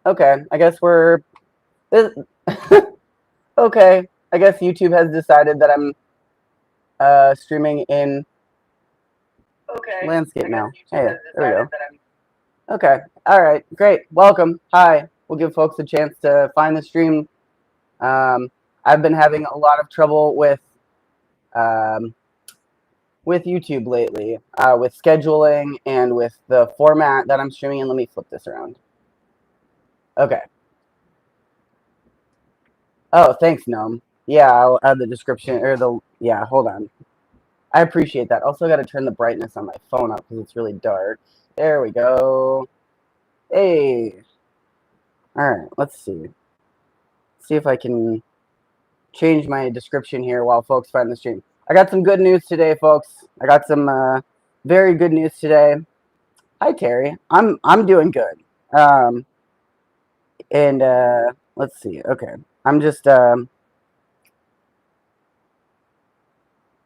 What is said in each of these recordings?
Okay, I guess we're... Okay, I guess YouTube has decided that I'm streaming in landscape now. Hey, there we go. Okay, alright, great. Welcome. Hi. We'll give folks a chance to find the stream. I've been having a lot of trouble with YouTube lately, with scheduling and with the format that I'm streaming in. Let me flip this around. Okay. Oh, thanks, Gnome. Yeah, I'll add the description, or yeah, hold on. I appreciate that. Also got to turn the brightness on my phone up because it's really dark. There we go. Hey. Alright, let's see. See if I can change my description here while folks find the stream. I got some good news today, folks. I got some very good news today. Hi, Terry. I'm doing good. And let's see. Okay, I'm just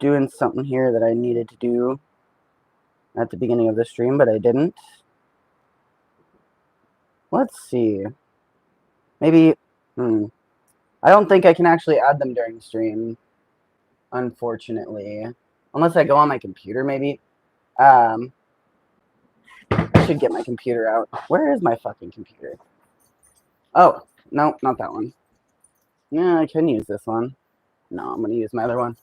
doing something here that I needed to do at the beginning of the stream, but I didn't. Let's see. Maybe. I don't think I can actually add them during the stream, unfortunately. Unless I go on my computer, maybe. I should get my computer out. Where is my fucking computer? Oh, no, not that one. Yeah, I can use this one. No, I'm going to use my other one.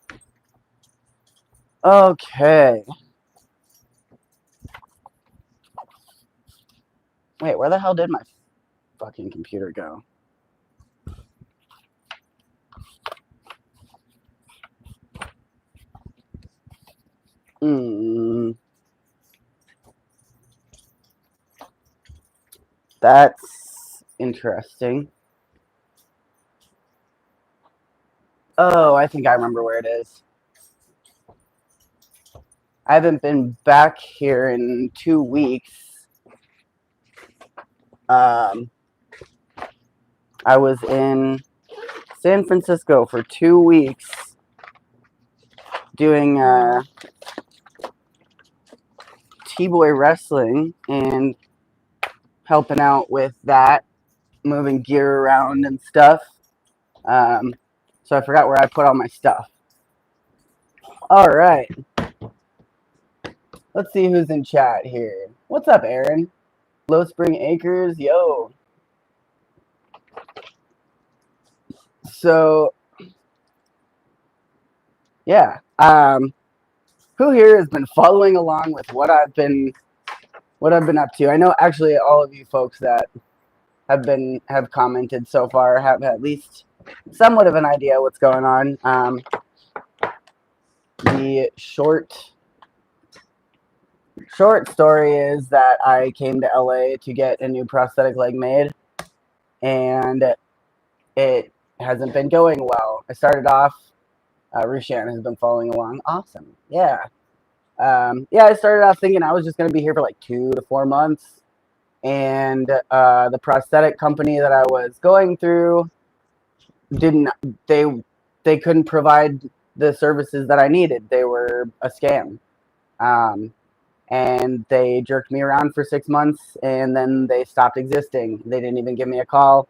Okay. Wait, where the hell did my fucking computer go? That's interesting. Oh, I think I remember where it is. I haven't been back here in 2 weeks. I was in San Francisco for 2 weeks doing T-Boy wrestling and helping out with that, moving gear around and stuff. So I forgot where I put all my stuff. All right. Let's see who's in chat here. What's up, Aaron? Low Spring Acres, yo. So, yeah. Who here has been following along with what I've been up to? I know actually all of you folks that have commented so far have at least somewhat of an idea what's going on. The short story is that I came to LA to get a new prosthetic leg made, and it hasn't been going well. I started off, Rushan has been following along. Awesome. Yeah. Yeah, I started off thinking I was just going to be here for like 2 to 4 months, and the prosthetic company that I was going through they couldn't provide the services that I needed. They were a scam. And they jerked me around for 6 months, and then they stopped existing. They didn't even give me a call.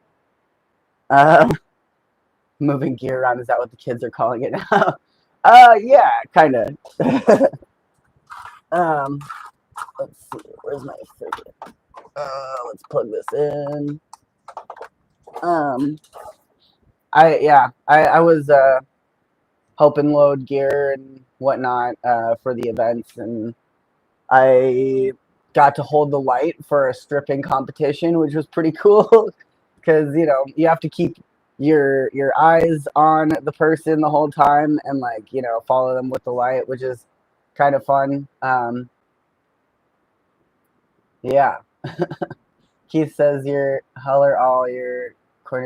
Moving gear around, is that what the kids are calling it now? Yeah, kind of. Let's see, where's my freaking... let's plug this in. I was helping load gear and whatnot for the events, and I got to hold the light for a stripping competition, which was pretty cool because, you know, you have to keep your eyes on the person the whole time and, like, you know, follow them with the light, which is kind of fun. Yeah. Keith says your coronary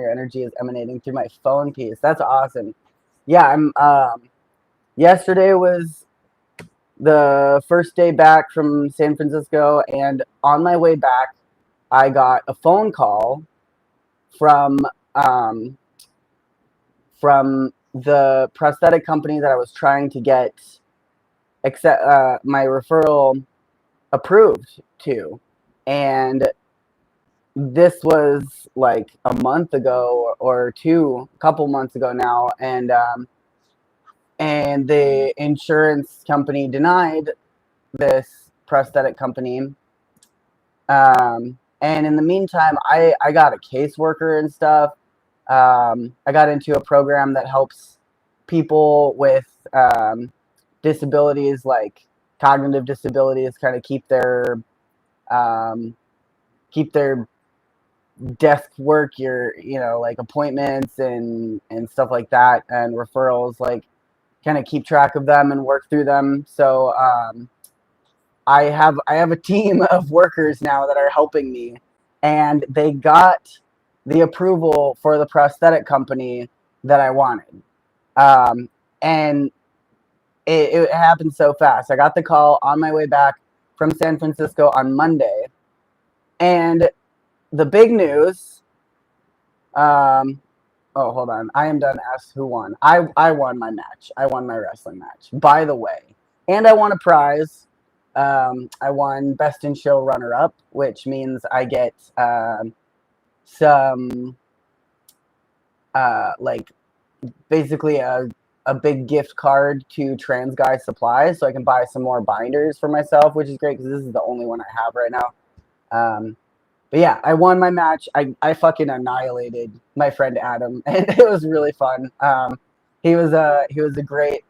energy is emanating through my phone piece. That's awesome. Yeah, I'm yesterday was the first day back from San Francisco, and on my way back, I got a phone call from the prosthetic company that I was trying to get my referral approved to, and this was like a month ago or two, a couple months ago now, and the insurance company denied this prosthetic company. And in the meantime, I got a caseworker and stuff. I got into a program that helps people with disabilities, like cognitive disabilities, kind of um, keep their desk work, like appointments and stuff like that, and referrals, like kind of keep track of them and work through them. So I have a team of workers now that are helping me, and they got the approval for the prosthetic company that I wanted. And it happened so fast. I got the call on my way back from San Francisco on Monday, and the big news. Oh, hold on. I am done. Ask who won. I won my match. I won my wrestling match, by the way, and I won a prize. I won best in show runner up, which means I get some like basically a big gift card to Trans Guy Supplies, so I can buy some more binders for myself, which is great because this is the only one I have right now. But yeah, I won my match. I fucking annihilated my friend Adam, and it was really fun. He was a great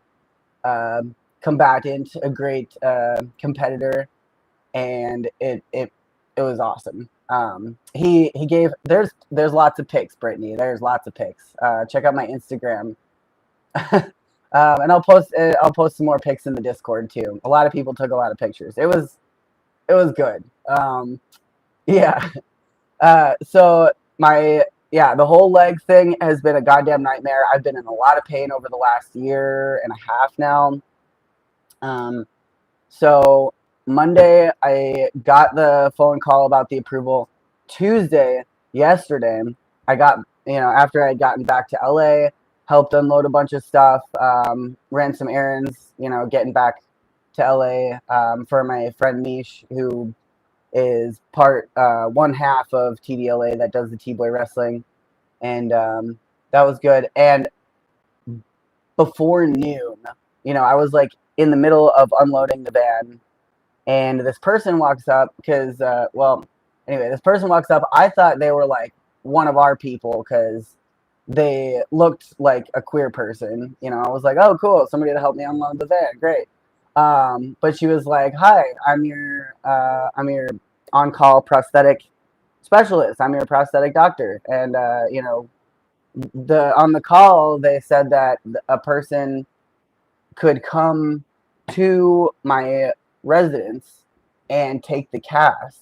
combatant, a great competitor, and it was awesome. He gave there's lots of pics, Brittany. There's lots of pics. Check out my Instagram, and I'll post some more pics in the Discord too. A lot of people took a lot of pictures. It was good. Yeah. So the whole leg thing has been a goddamn nightmare. I've been in a lot of pain over the last year and a half now. So Monday I got the phone call about the approval. Tuesday, yesterday, I got, after I'd gotten back to LA, helped unload a bunch of stuff, ran some errands, getting back to LA, for my friend Mish, who is one half of TDLA that does the T-Boy wrestling, and that was good. And before noon, I was like in the middle of unloading the van, and this person walks up because, this person walks up. I thought they were like one of our people because they looked like a queer person. I was like, oh, cool, somebody to help me unload the van, great. But she was like, hi, I'm your on-call prosthetic specialist. I'm your prosthetic doctor. And, on the call, they said that a person could come to my residence and take the cast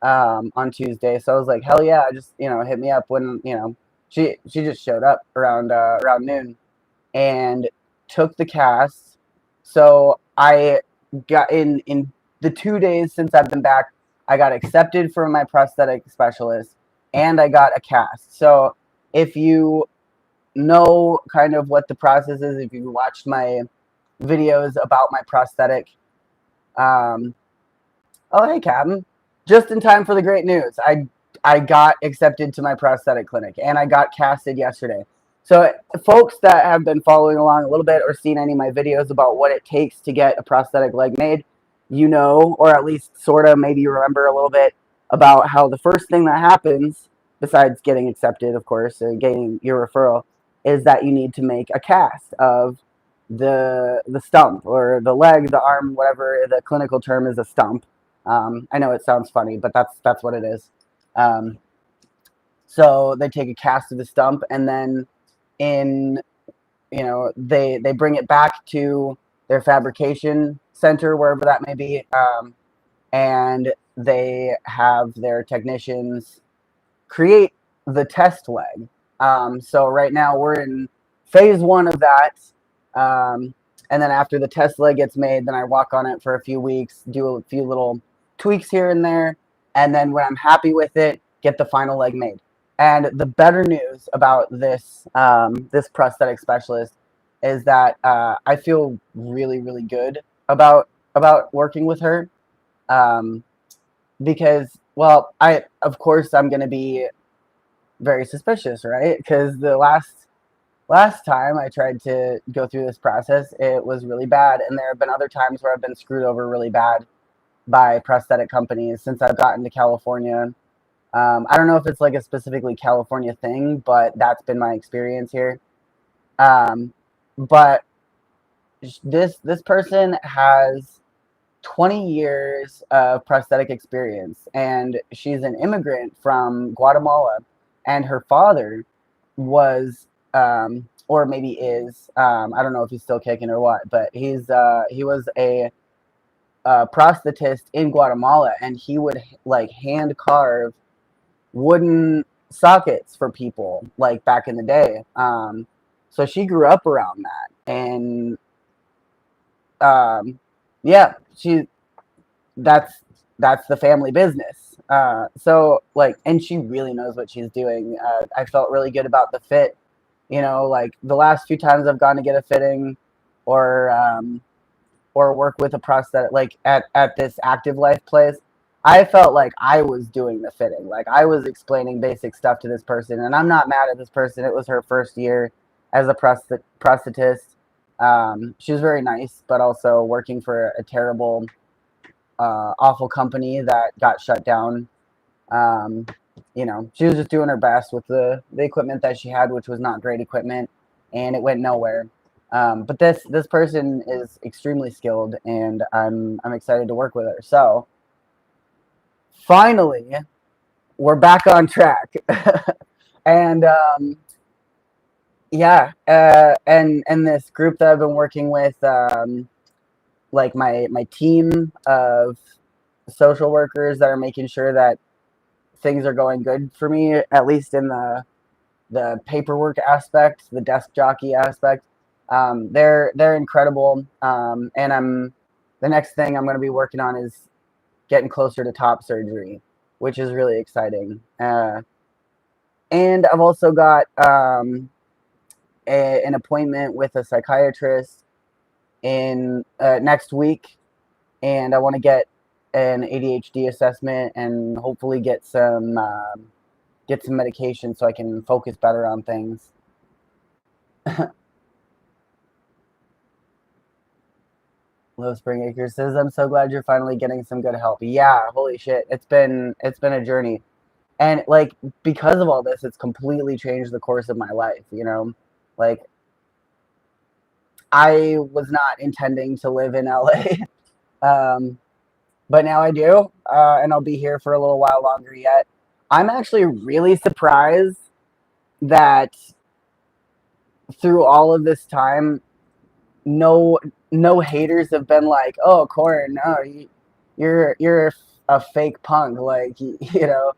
on Tuesday. So I was like, hell yeah, just, hit me up when, she just showed up around noon and took the cast. So I got in the 2 days since I've been back, I got accepted for my prosthetic specialist and I got a cast. So if you know kind of what the process is, if you watched my videos about my prosthetic, oh, hey, Captain. Just in time for the great news. I got accepted to my prosthetic clinic, and I got casted yesterday. So folks that have been following along a little bit or seen any of my videos about what it takes to get a prosthetic leg made, or at least sort of maybe you remember a little bit about how the first thing that happens, besides getting accepted, of course, and getting your referral, is that you need to make a cast of the stump or the leg, the arm, whatever the clinical term is, a stump. I know it sounds funny, but that's what it is. So they take a cast of the stump, and then they bring it back to their fabrication center, wherever that may be, and they have their technicians create the test leg. So right now we're in phase 1 of that. And then after the test leg gets made, then I walk on it for a few weeks, do a few little tweaks here and there, and then when I'm happy with it, get the final leg made. And the better news about this prosthetic specialist is that I feel really, really good about working with her, because well, of course I'm gonna be very suspicious, right? Because the last time I tried to go through this process, it was really bad, and there have been other times where I've been screwed over really bad by prosthetic companies since I've gotten to California. I don't know if it's like a specifically California thing, but that's been my experience here. Um, but this person has 20 years of prosthetic experience, and she's an immigrant from Guatemala, and her father was, or maybe is, I don't know if he's still kicking or what, but he was a prosthetist in Guatemala, and he would like hand carve wooden sockets for people like back in the day. So she grew up around that, and yeah, that's that's the family business. So like, and she really knows what she's doing. I felt really good about the fit. You know, like the last few times I've gone to get a fitting, or work with a prosthetic, like at this active life place, I felt like I was doing the fitting. Like I was explaining basic stuff to this person, and I'm not mad at this person. It was her first year as a prosthetist. She was very nice, but also working for a terrible, awful company that got shut down. Um, you know, she was just doing her best with the equipment that she had, which was not great equipment, and it went nowhere. But this person is extremely skilled, and I'm excited to work with her. So finally, we're back on track, and yeah, and this group that I've been working with, like my team of social workers that are making sure that things are going good for me, at least in the paperwork aspect, the desk jockey aspect. They're incredible, and the next thing I'm going to be working on is getting closer to top surgery, which is really exciting. And I've also got an appointment with a psychiatrist in next week, and I want to get an ADHD assessment and hopefully get some medication so I can focus better on things. Low Spring Acres says, "I'm so glad you're finally getting some good help." Yeah, holy shit, it's been a journey, and like because of all this, it's completely changed the course of my life. You know, like I was not intending to live in LA, but now I do, and I'll be here for a little while longer yet. I'm actually really surprised that through all of this time, no no haters have been like, "Oh, Corin, no, you're a fake punk." Like you know,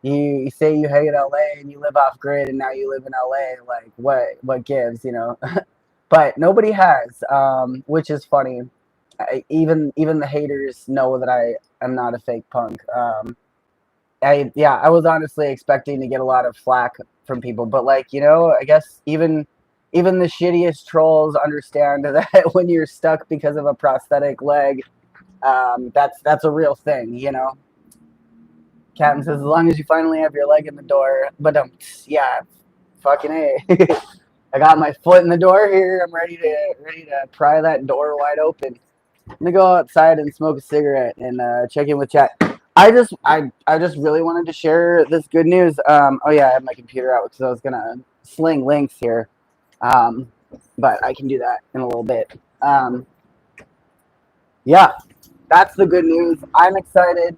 you say you hate LA and you live off grid, and now you live in LA. Like what gives, you know? But nobody has, which is funny. Even the haters know that I am not a fake punk. I was honestly expecting to get a lot of flack from people, but like you know, I guess even the shittiest trolls understand that when you're stuck because of a prosthetic leg, that's a real thing, you know. Captain says, as long as you finally have your leg in the door, but yeah, fucking a. I got my foot in the door here. I'm ready to pry that door wide open. I'm gonna go outside and smoke a cigarette and check in with chat. I just really wanted to share this good news. Oh yeah, I have my computer out because I was gonna sling links here, um, but I can do that in a little bit. Yeah, that's the good news. I'm excited.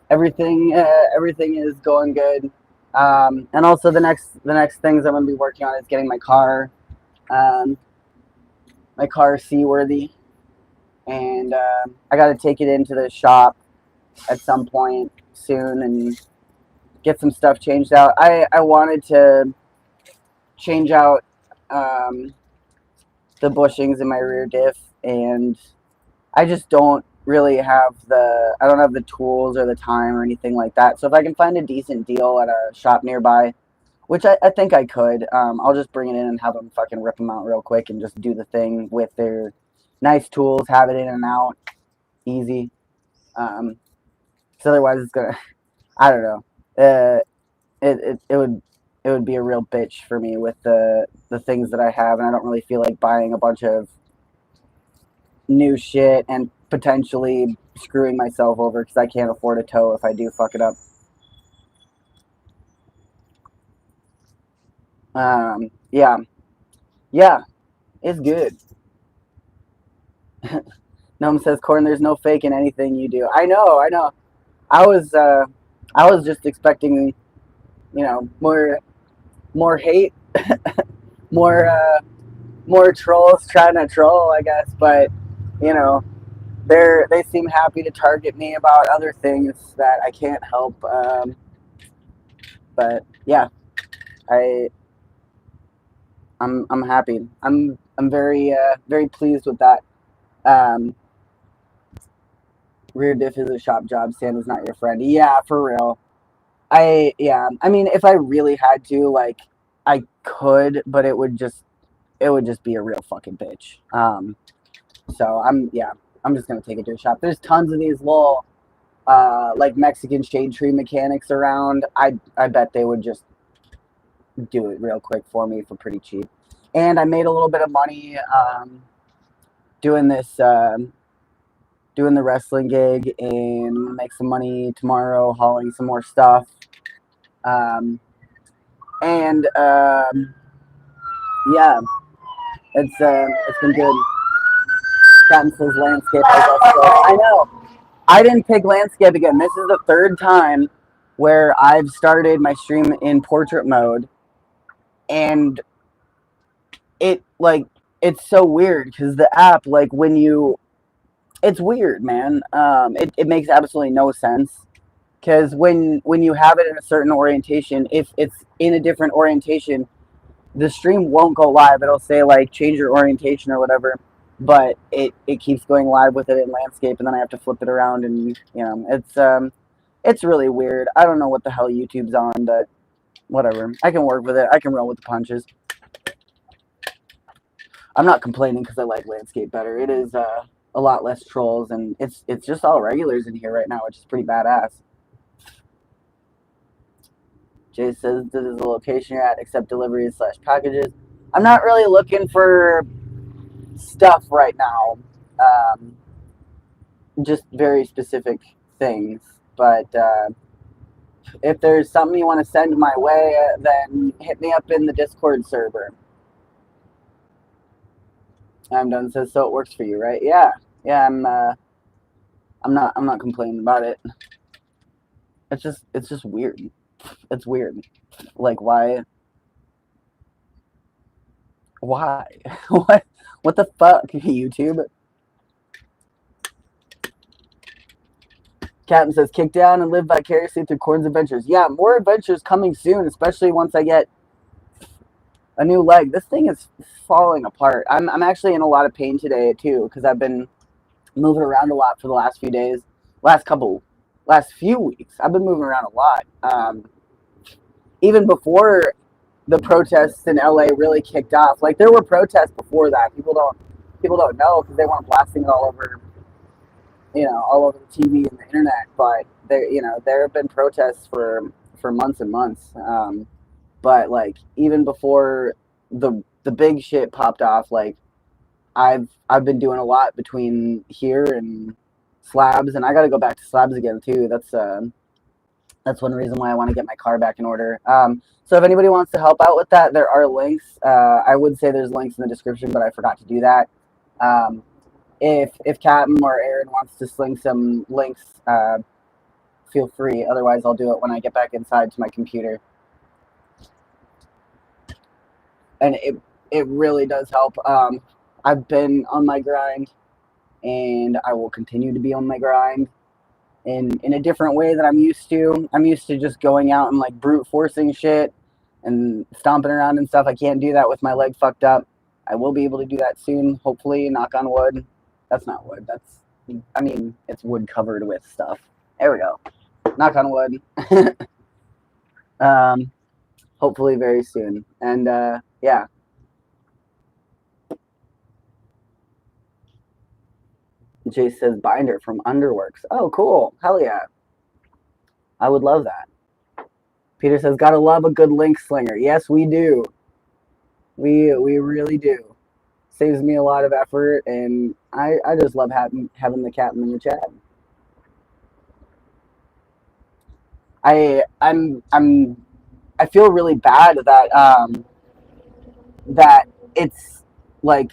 Everything is going good. And also the next things I'm gonna be working on is getting um, my car seaworthy, and I got to take it into the shop at some point soon and get some stuff changed out. I wanted to change out um, the bushings in my rear diff, and I just don't really have I don't have the tools or the time or anything like that. So if I can find a decent deal at a shop nearby, which I think I could, I'll just bring it in and have them fucking rip them out real quick and just do the thing with their nice tools, have it in and out, easy. So otherwise it's gonna, I don't know. It would be a real bitch for me with the things that I have, and I don't really feel like buying a bunch of new shit and potentially screwing myself over because I can't afford a tow if I do fuck it up. Yeah, yeah, it's good. Gnome says, "Corn, there's no fake in anything you do." I know, I know. I was, uh, I was just expecting, more hate, more, more trolls trying to troll, I guess. But you know, they seem happy to target me about other things that I can't help. But yeah, I I'm happy. I'm very very pleased with that. Um, Rear diff is a shop job. Santa's not your friend. Yeah, for real. I mean, if I really had to, like, I could, but it would just be a real fucking bitch. So I'm just gonna take it to a shop. There's tons of these little like Mexican shade tree mechanics around. I bet they would just do it real quick for me for pretty cheap. And I made a little bit of money doing this doing the wrestling gig, and make some money tomorrow hauling some more stuff. Um, and yeah, it's been good. Captain says landscape. I know. I didn't pick landscape again. This is the third time where I've started my stream in portrait mode, and it like it's so weird because the app, like, when you, it's weird, man. It makes absolutely no sense because when you have it in a certain orientation, if it's in a different orientation, the stream won't go live. It'll say like change your orientation or whatever, but it keeps going live with it in landscape, and then I have to flip it around, and it's really weird. I don't know what the hell YouTube's on, but whatever. I can work with it. I can roll with the punches. I'm not complaining because I like landscape better. It is a lot less trolls, and it's just all regulars in here right now, which is pretty badass. Jay says, this is the location you're at, accept deliveries / packages. I'm not really looking for stuff right now. Just very specific things. But if there's something you want to send my way, then hit me up in the Discord server. I'm done. Says, so it works for you, right? Yeah, yeah. I'm not complaining about it. It's just weird. It's weird. Like, why? Why? What the fuck, YouTube? Captain says, kick down and live vicariously through Corn's adventures. Yeah, more adventures coming soon, especially once I get a new leg. This thing is falling apart. I'm actually in a lot of pain today, too, because I've been moving around a lot for the last few days. Last few weeks. I've been moving around a lot. Even before the protests in LA really kicked off. Like, there were protests before that. People don't know because they weren't blasting it all over, all over the TV and the internet. But there have been protests for months and months. But like, even before the big shit popped off, like, I've been doing a lot between here and Slabs, and I got to go back to Slabs again too. That's one reason why I want to get my car back in order. So if anybody wants to help out with that, there are links. I would say there's links in the description, but I forgot to do that. If Captain or Aaron wants to sling some links, feel free. Otherwise, I'll do it when I get back inside to my computer. And it really does help. I've been on my grind, and I will continue to be on my grind in a different way that I'm used to. I'm used to just going out and like brute forcing shit and stomping around and stuff. I can't do that with my leg fucked up. I will be able to do that soon, hopefully, knock on wood. That's not wood. I mean, it's wood covered with stuff. There we go. Knock on wood. Hopefully very soon. And yeah. Jay says binder from Underworks. Oh, cool. Hell yeah. I would love that. Peter says, gotta love a good link slinger. Yes, we do. We really do. Saves me a lot of effort, and I just love having the captain in the chat. I feel really bad that it's like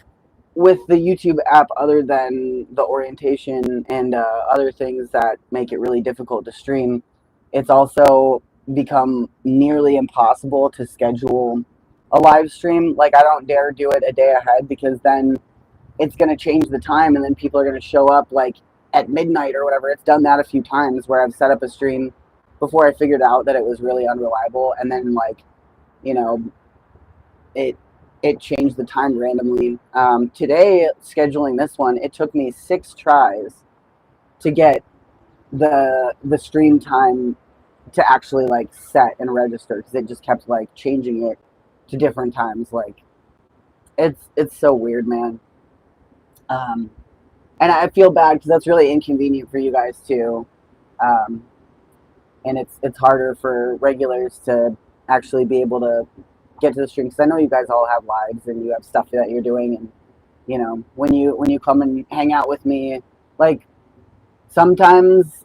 with the YouTube app, other than the orientation and other things that make it really difficult to stream, it's also become nearly impossible to schedule a live stream. Like, I don't dare do it a day ahead because then it's going to change the time and then people are going to show up like at midnight or whatever. It's done that a few times where I've set up a stream before I figured out that it was really unreliable, and then like, you know, it it changed the time randomly. Today, scheduling this one, it took me 6 tries to get the stream time to actually like set and register, because it just kept like changing it to different times. Like, it's so weird, man. Um, and I feel bad because that's really inconvenient for you guys too. Um, and it's harder for regulars to actually be able to get to the stream, because I know you guys all have lives and you have stuff that you're doing, and you know, when you come and hang out with me, like sometimes,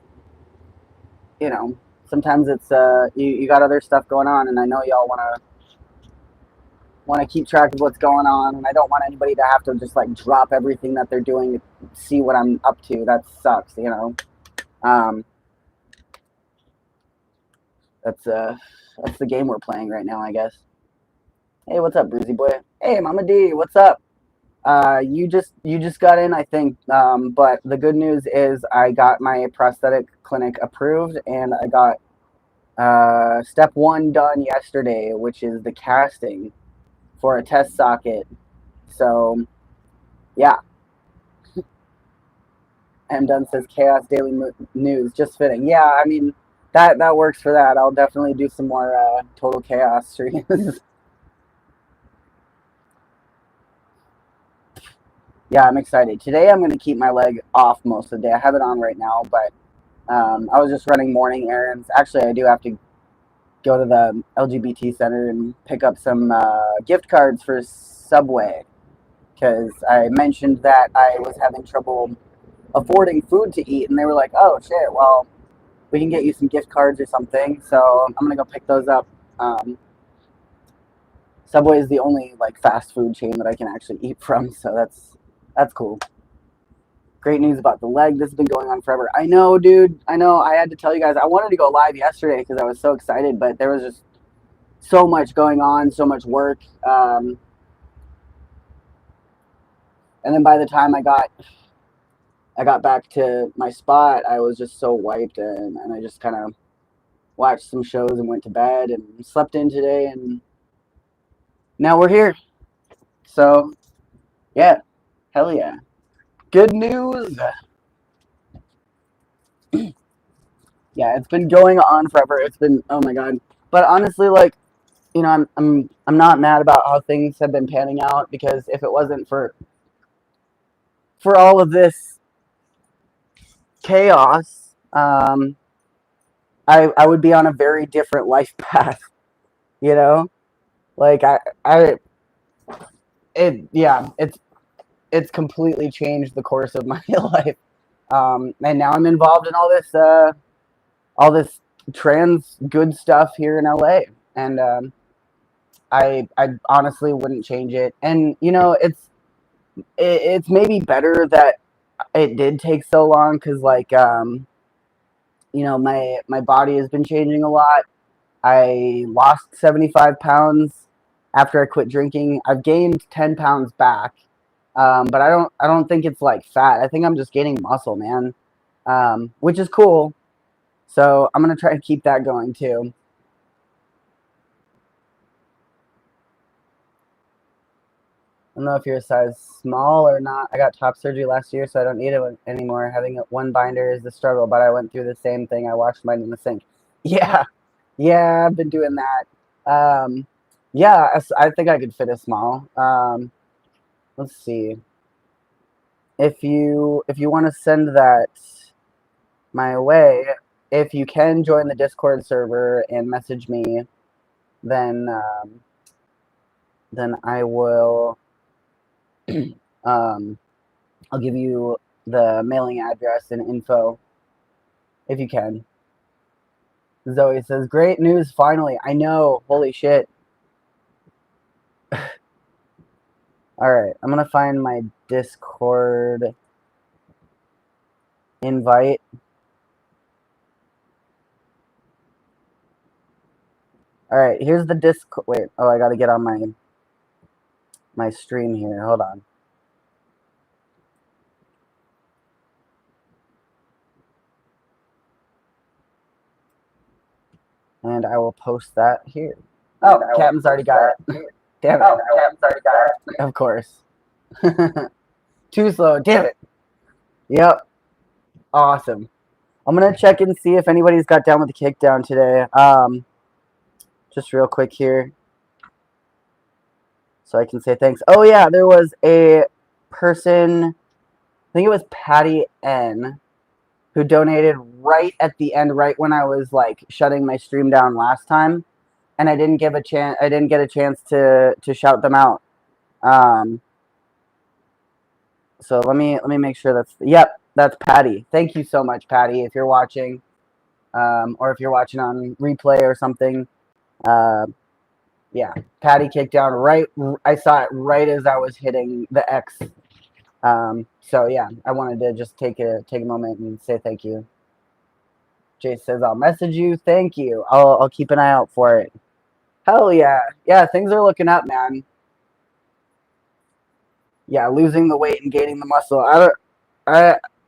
you know, sometimes it's you got other stuff going on, and I know y'all want to keep track of what's going on, and I don't want anybody to have to just like drop everything that they're doing to see what I'm up to. That sucks, you know. Um, that's the game we're playing right now, I guess. Hey, what's up, Bruisey boy? Hey, Mama D, what's up? You just got in, I think. But the good news is I got my prosthetic clinic approved, and I got step 1 done yesterday, which is the casting for a test socket. So, yeah. M Dunn says Chaos Daily News, just fitting. Yeah, I mean, that works for that. I'll definitely do some more Total Chaos streams. Yeah, I'm excited. Today I'm going to keep my leg off most of the day. I have it on right now, but I was just running morning errands. Actually, I do have to go to the LGBT center and pick up some gift cards for Subway, because I mentioned that I was having trouble affording food to eat, and they were like, oh shit, well, we can get you some gift cards or something. So I'm going to go pick those up. Subway is the only like fast food chain that I can actually eat from, so that's cool. Great news about the leg. This has been going on forever. I know, dude. I know. I had to tell you guys. I wanted to go live yesterday because I was so excited, but there was just so much going on, so much work. And then by the time I got back to my spot, I was just so wiped, and I just kind of watched some shows and went to bed and slept in today, and now we're here. So, yeah. Hell yeah. Good news. Yeah, it's been going on forever. It's been, oh my god. But honestly, like, you know, I'm not mad about how things have been panning out, because if it wasn't for all of this chaos, I would be on a very different life path. You know, like it's completely changed the course of my life. And now I'm involved in all this trans good stuff here in LA, and I honestly wouldn't change it. And you know, it's maybe better that it did take so long, because like you know, my body has been changing a lot. I lost 75 pounds after I quit drinking. I've gained 10 pounds back, but I don't think it's like fat. I think I'm just gaining muscle, man, which is cool. So I'm gonna try to keep that going too. I don't know if you're a size small or not. I got top surgery last year, so I don't need it anymore. Having one binder is the struggle, but I went through the same thing. I washed mine in the sink. Yeah, yeah, I've been doing that. Yeah, I think I could fit a small. Let's see. if you want to send that my way, if you can join the Discord server and message me, then I will I'll give you the mailing address and info if you can. Zoe says, "Great news! Finally, I know. Holy shit! All right, I'm gonna find my Discord invite." All right, here's the Discord. Wait, oh, I gotta get on my stream here. Hold on. And I will post that here. Oh, Captain's already got it. Damn it. Oh, Captain's already got it. Of course. Too slow. Damn it. Yep. Awesome. I'm gonna check and see if anybody's got down with the kickdown today. Just real quick here, so I can say thanks. Oh yeah, there was a person, I think it was Patty N, who donated right at the end, right when I was like shutting my stream down last time, and I didn't get a chance to shout them out. So let me make sure that's Patty. Thank you so much, Patty, if you're watching, or if you're watching on replay or something. Yeah, Patty kicked down right. I saw it right as I was hitting the X. So yeah, I wanted to just take a moment and say thank you. Jace says, "I'll message you. Thank you. I'll keep an eye out for it." Hell yeah, yeah. Things are looking up, man. Yeah, losing the weight and gaining the muscle.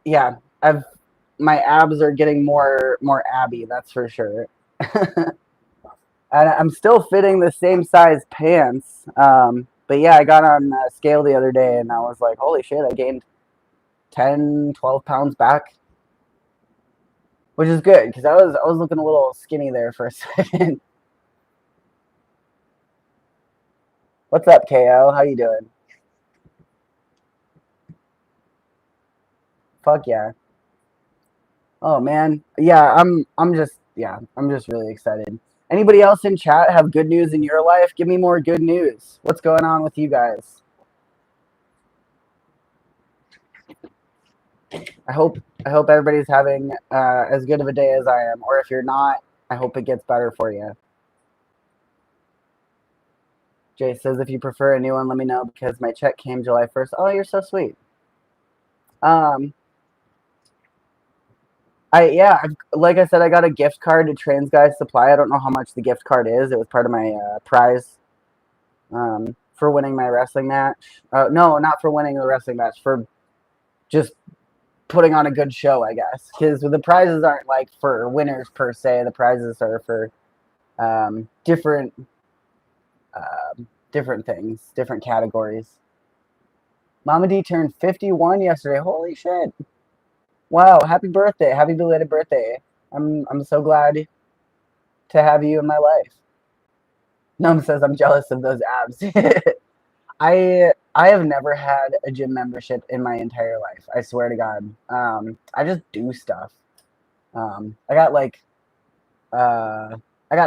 Yeah. My abs are getting more abby. That's for sure. And I'm still fitting the same size pants. But yeah, I got on a scale the other day and I was like, holy shit, I gained 10, 12 pounds back. Which is good, because I was looking a little skinny there for a second. What's up, KO? How you doing? Fuck yeah. Oh man. Yeah, I'm just really excited. Anybody else in chat have good news in your life? Give me more good news. What's going on with you guys? I hope everybody's having as good of a day as I am, or if you're not, I hope it gets better for you. Jay says, if you prefer a new one, let me know because my check came July 1st. Oh, you're so sweet. Like I said, I got a gift card to Trans Guys Supply. I don't know how much the gift card is. It was part of my prize for winning my wrestling match. No, not for winning the wrestling match, for just putting on a good show, I guess. Because the prizes aren't like for winners per se. The prizes are for different things, different categories. Mama D turned 51 yesterday. Holy shit. Wow, happy birthday. Happy belated birthday. I'm so glad to have you in my life. Num says I'm jealous of those abs. I have never had a gym membership in my entire life. I swear to God. I just do stuff. I got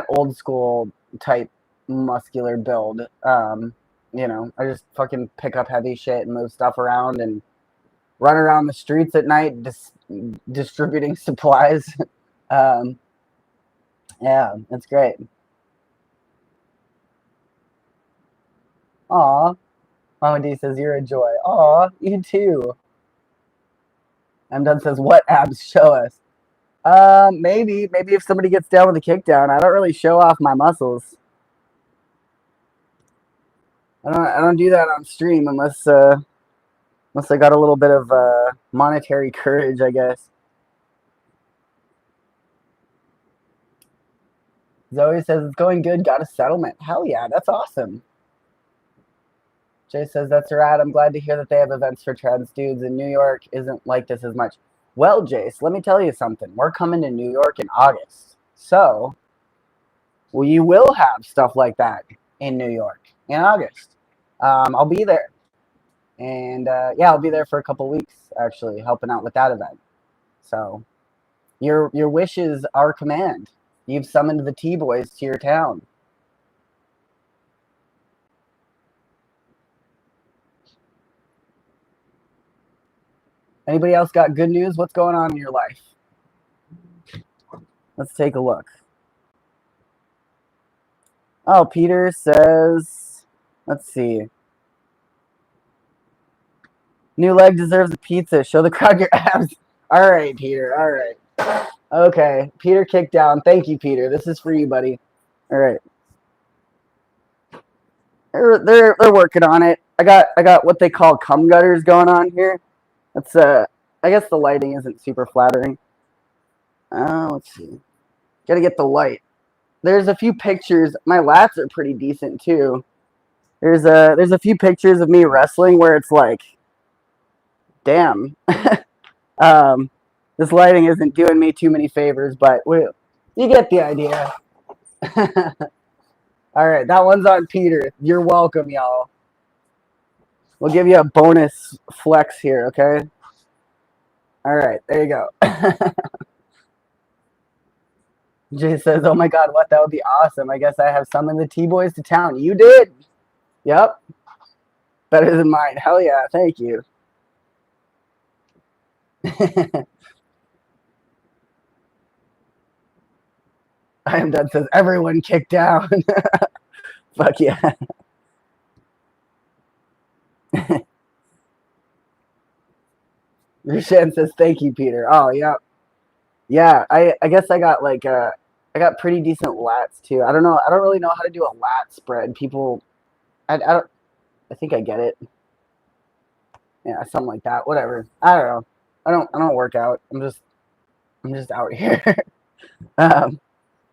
old school type muscular build. You know, I just fucking pick up heavy shit and move stuff around and run around the streets at night distributing supplies. Yeah, it's great. Aw. Mama D says, you're a joy. Aw, you too. M Done says, what abs? Show us. Maybe if somebody gets down with a kickdown. I don't really show off my muscles. I don't do that on stream unless I got a little bit of monetary courage, I guess. Zoe says, it's going good. Got a settlement. Hell yeah, that's awesome. Jay says, that's rad. I'm glad to hear that they have events for trans dudes in New York. Isn't like this as much. Well, Jace, let me tell you something. We're coming to New York in August. So, you will have stuff like that in New York in August. I'll be there. And yeah, I'll be there for a couple weeks actually, helping out with that event. So your wishes are command. You've summoned the T-Boys to your town. Anybody else got good news? What's going on in your life? Let's take a look. Oh, Peter says, let's see. New leg deserves a pizza. Show the crowd your abs. All right, Peter. All right. Okay. Peter kicked down. Thank you, Peter. This is for you, buddy. All right. They're working on it. I got what they call cum gutters going on here. That's I guess the lighting isn't super flattering. Let's see. Gotta get the light. There's a few pictures. My lats are pretty decent too. There's a few pictures of me wrestling where it's like, damn. This lighting isn't doing me too many favors, but you get the idea. All right, that one's on Peter. You're welcome, y'all. We'll give you a bonus flex here, okay? All right, there you go. Jay says, oh my God, what? That would be awesome. I guess I have summoned the T-Boys to town. You did. Yep. Better than mine. Hell yeah, thank you. I am done says, everyone kicked down. Fuck yeah. Rushan says, thank you, Peter. Oh, yeah. Yeah, I guess I got like I got pretty decent lats too. I don't know. I don't really know how to do a lat spread. People, I don't. I think I get it. Yeah, something like that. Whatever. I don't know. I don't work out. I'm just out here. um,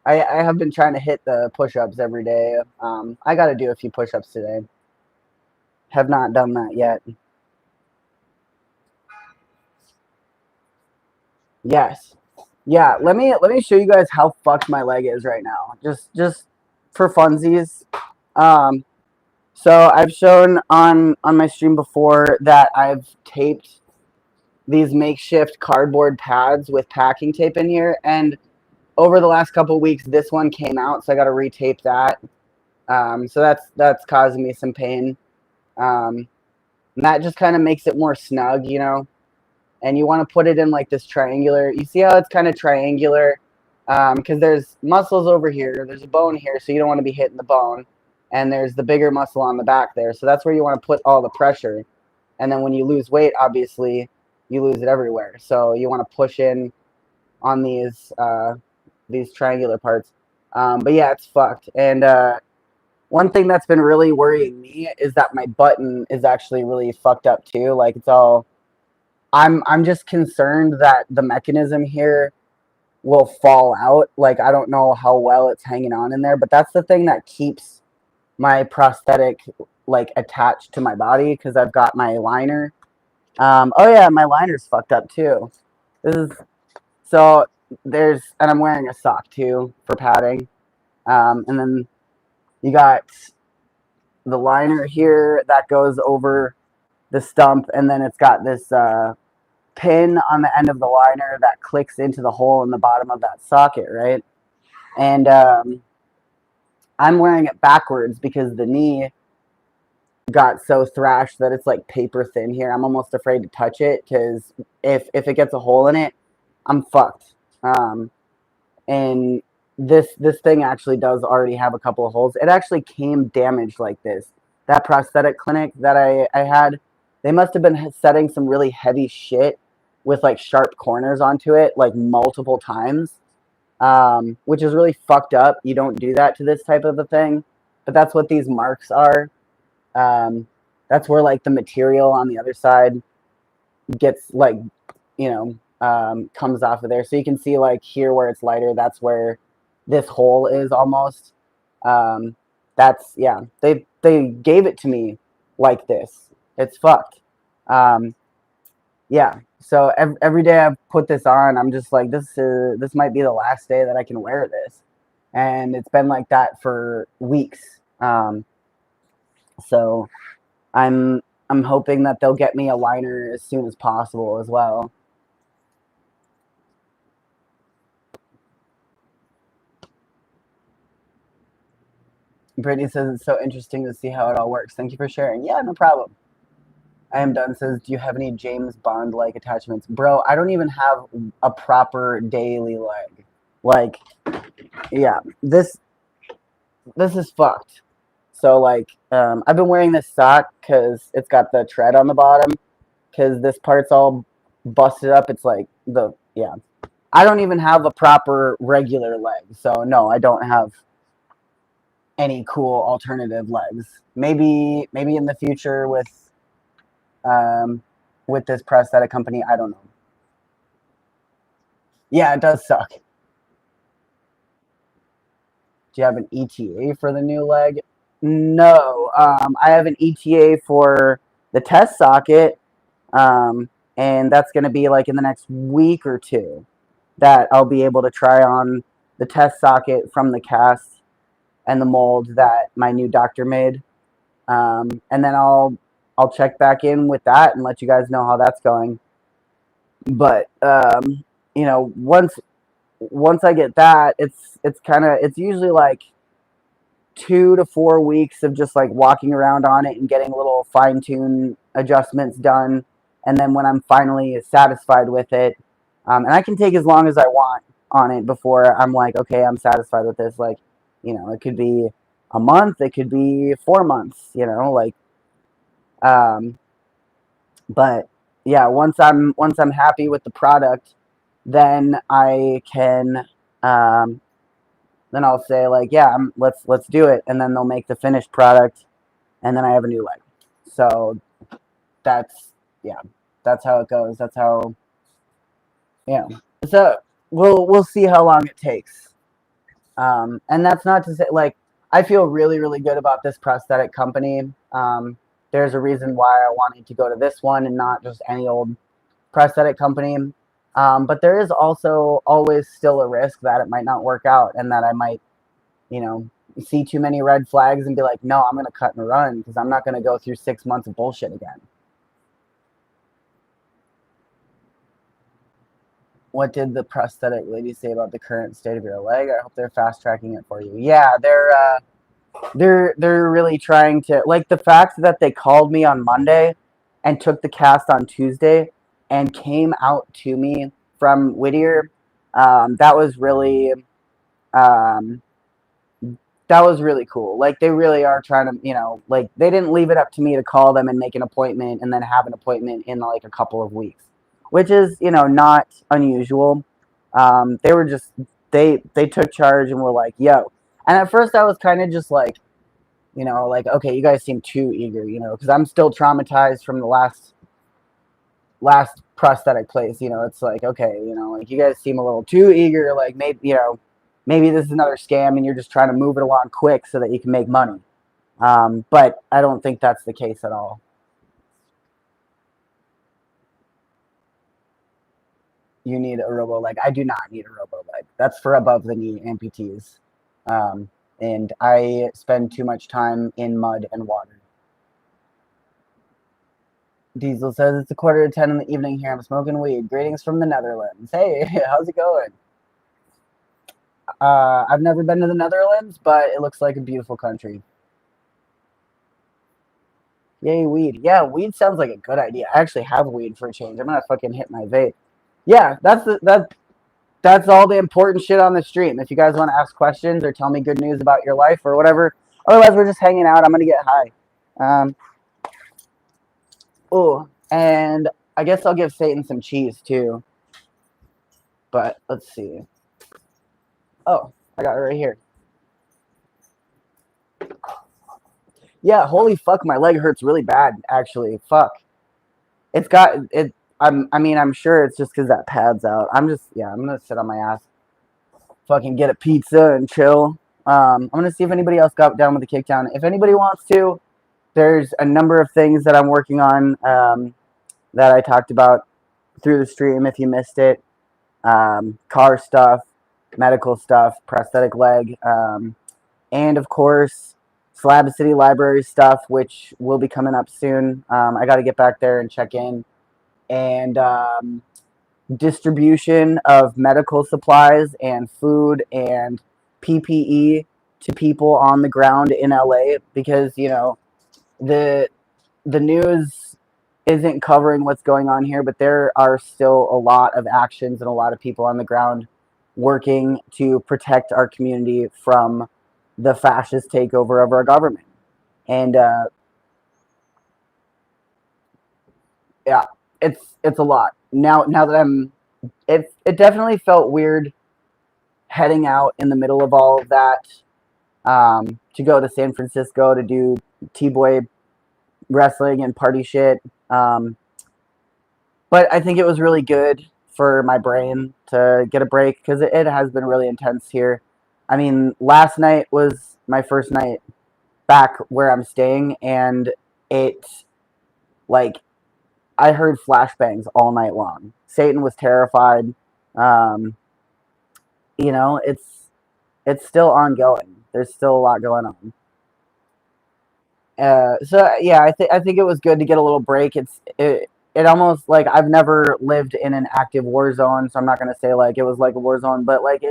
I have been trying to hit the push-ups every day. I got to do a few push-ups today. Have not done that yet. Yes. Yeah, let me show you guys how fucked my leg is right now. Just for funsies. So I've shown on my stream before that I've taped these makeshift cardboard pads with packing tape in here, and over the last couple weeks this one came out, so I got to retape that. So that's causing me some pain. And that just kind of makes it more snug, you know. And you want to put it in like this triangular. You see how it's kind of triangular? Because there's muscles over here. There's a bone here, so you don't want to be hitting the bone. And there's the bigger muscle on the back there. So that's where you want to put all the pressure. And then when you lose weight, obviously, you lose it everywhere. So you want to push in on these triangular parts. But yeah, it's fucked. And one thing that's been really worrying me is that my button is actually really fucked up too. Like it's all... I'm just concerned that the mechanism here will fall out. Like I don't know how well it's hanging on in there, but that's the thing that keeps my prosthetic like attached to my body because I've got my liner. Oh yeah, my liner's fucked up too. This is so and I'm wearing a sock too for padding. And then you got the liner here that goes over the stump, and then it's got this pin on the end of the liner that clicks into the hole in the bottom of that socket, right? And I'm wearing it backwards because the knee got so thrashed that it's like paper thin here. I'm almost afraid to touch it because if it gets a hole in it, I'm fucked. And this thing actually does already have a couple of holes. It actually came damaged like this. That prosthetic clinic that I had, they must have been setting some really heavy shit with like sharp corners onto it like multiple times, which is really fucked up. You don't do that to this type of a thing, but that's what these marks are. That's where like the material on the other side gets like, you know, comes off of there. So you can see like here where it's lighter, that's where this hole is almost. That's, yeah, they gave it to me like this. It's fucked. Yeah. So every day I've put this on, I'm just like, this might be the last day that I can wear this. And it's been like that for weeks. So I'm I'm hoping that they'll get me a liner as soon as possible as well. Brittany says it's so interesting to see how it all works. Thank you for sharing. Yeah, no problem. I am done says, do you have any James Bond like attachments? Bro, I don't even have a proper daily leg. Like, yeah, this is fucked. So like, I've been wearing this sock because it's got the tread on the bottom. Because this part's all busted up. It's like yeah. I don't even have a proper regular leg. So no, I don't have any cool alternative legs. Maybe in the future with this prosthetic company, I don't know. Yeah, it does suck. Do you have an ETA for the new leg? No. I have an ETA for the test socket, and that's going to be like in the next week or two that I'll be able to try on the test socket from the cast and the mold that my new doctor made. And then I'll check back in with that and let you guys know how that's going. But once I get that, it's usually like 2 to 4 weeks of just like walking around on it and getting little fine tune adjustments done. And then when I'm finally satisfied with it, and I can take as long as I want on it before I'm like, okay, I'm satisfied with this. Like, it could be a month, it could be 4 months, like, but yeah, once I'm happy with the product, then I can, then I'll say like, yeah, let's do it, and then they'll make the finished product, and then I have a new leg. So that's that's how it goes. That's how So we'll see how long it takes. And that's not to say like I feel really really good about this prosthetic company. There's a reason why I wanted to go to this one and not just any old prosthetic company. But there is also always still a risk that it might not work out and that I might, see too many red flags and be like, no, I'm going to cut and run because I'm not going to go through 6 months of bullshit again. What did the prosthetic lady say about the current state of your leg? I hope they're fast tracking it for you. Yeah, they're really trying to, like, the fact that they called me on Monday and took the cast on Tuesday and came out to me from Whittier. That was really um, that was really cool. Like they really are trying to, like they didn't leave it up to me to call them and make an appointment and then have an appointment in like a couple of weeks, which is, not unusual. They were just they took charge and were like, yo. And at first I was kind of just like, like, okay, you guys seem too eager, because I'm still traumatized from the last prosthetic place. It's like, okay, like you guys seem a little too eager. Like maybe this is another scam and you're just trying to move it along quick so that you can make money. But I don't think that's the case at all. You need a robo leg. I do not need a robo leg. That's for above the knee amputees. And I spend too much time in mud and water. Diesel says it's 9:45 in the evening here. I'm smoking weed. Greetings from the Netherlands. Hey, how's it going? I've never been to the Netherlands, but it looks like a beautiful country. Yay, weed. Yeah, weed sounds like a good idea. I actually have weed for a change. I'm gonna fucking hit my vape. Yeah, that's all the important shit on the stream. If you guys want to ask questions or tell me good news about your life or whatever. Otherwise, we're just hanging out. I'm gonna get high. Oh, and I guess I'll give Satan some cheese too. But let's see. Oh, I got it right here. Yeah, holy fuck, my leg hurts really bad, actually. Fuck. It's got it. I'm sure it's just because that pad's out. I'm gonna sit on my ass, fucking get a pizza and chill. I'm gonna see if anybody else got down with the kickdown. If anybody wants to, there's a number of things that I'm working on that I talked about through the stream. If you missed it, car stuff, medical stuff, prosthetic leg, and of course Slab City Library stuff, which will be coming up soon. I got to get back there and check in. And distribution of medical supplies and food and PPE to people on the ground in LA, because the news isn't covering what's going on here, but there are still a lot of actions and a lot of people on the ground working to protect our community from the fascist takeover of our government. And yeah, it's a lot. Now that it definitely felt weird heading out in the middle of all of that, to go to San Francisco to do T-Boy wrestling and party shit. But I think it was really good for my brain to get a break, because it has been really intense here. I mean, last night was my first night back where I'm staying, and like, I heard flashbangs all night long. Satan was terrified. It's still ongoing. There's still a lot going on. So yeah, I think it was good to get a little break. It almost, like, I've never lived in an active war zone, so I'm not gonna say like it was like a war zone, but like,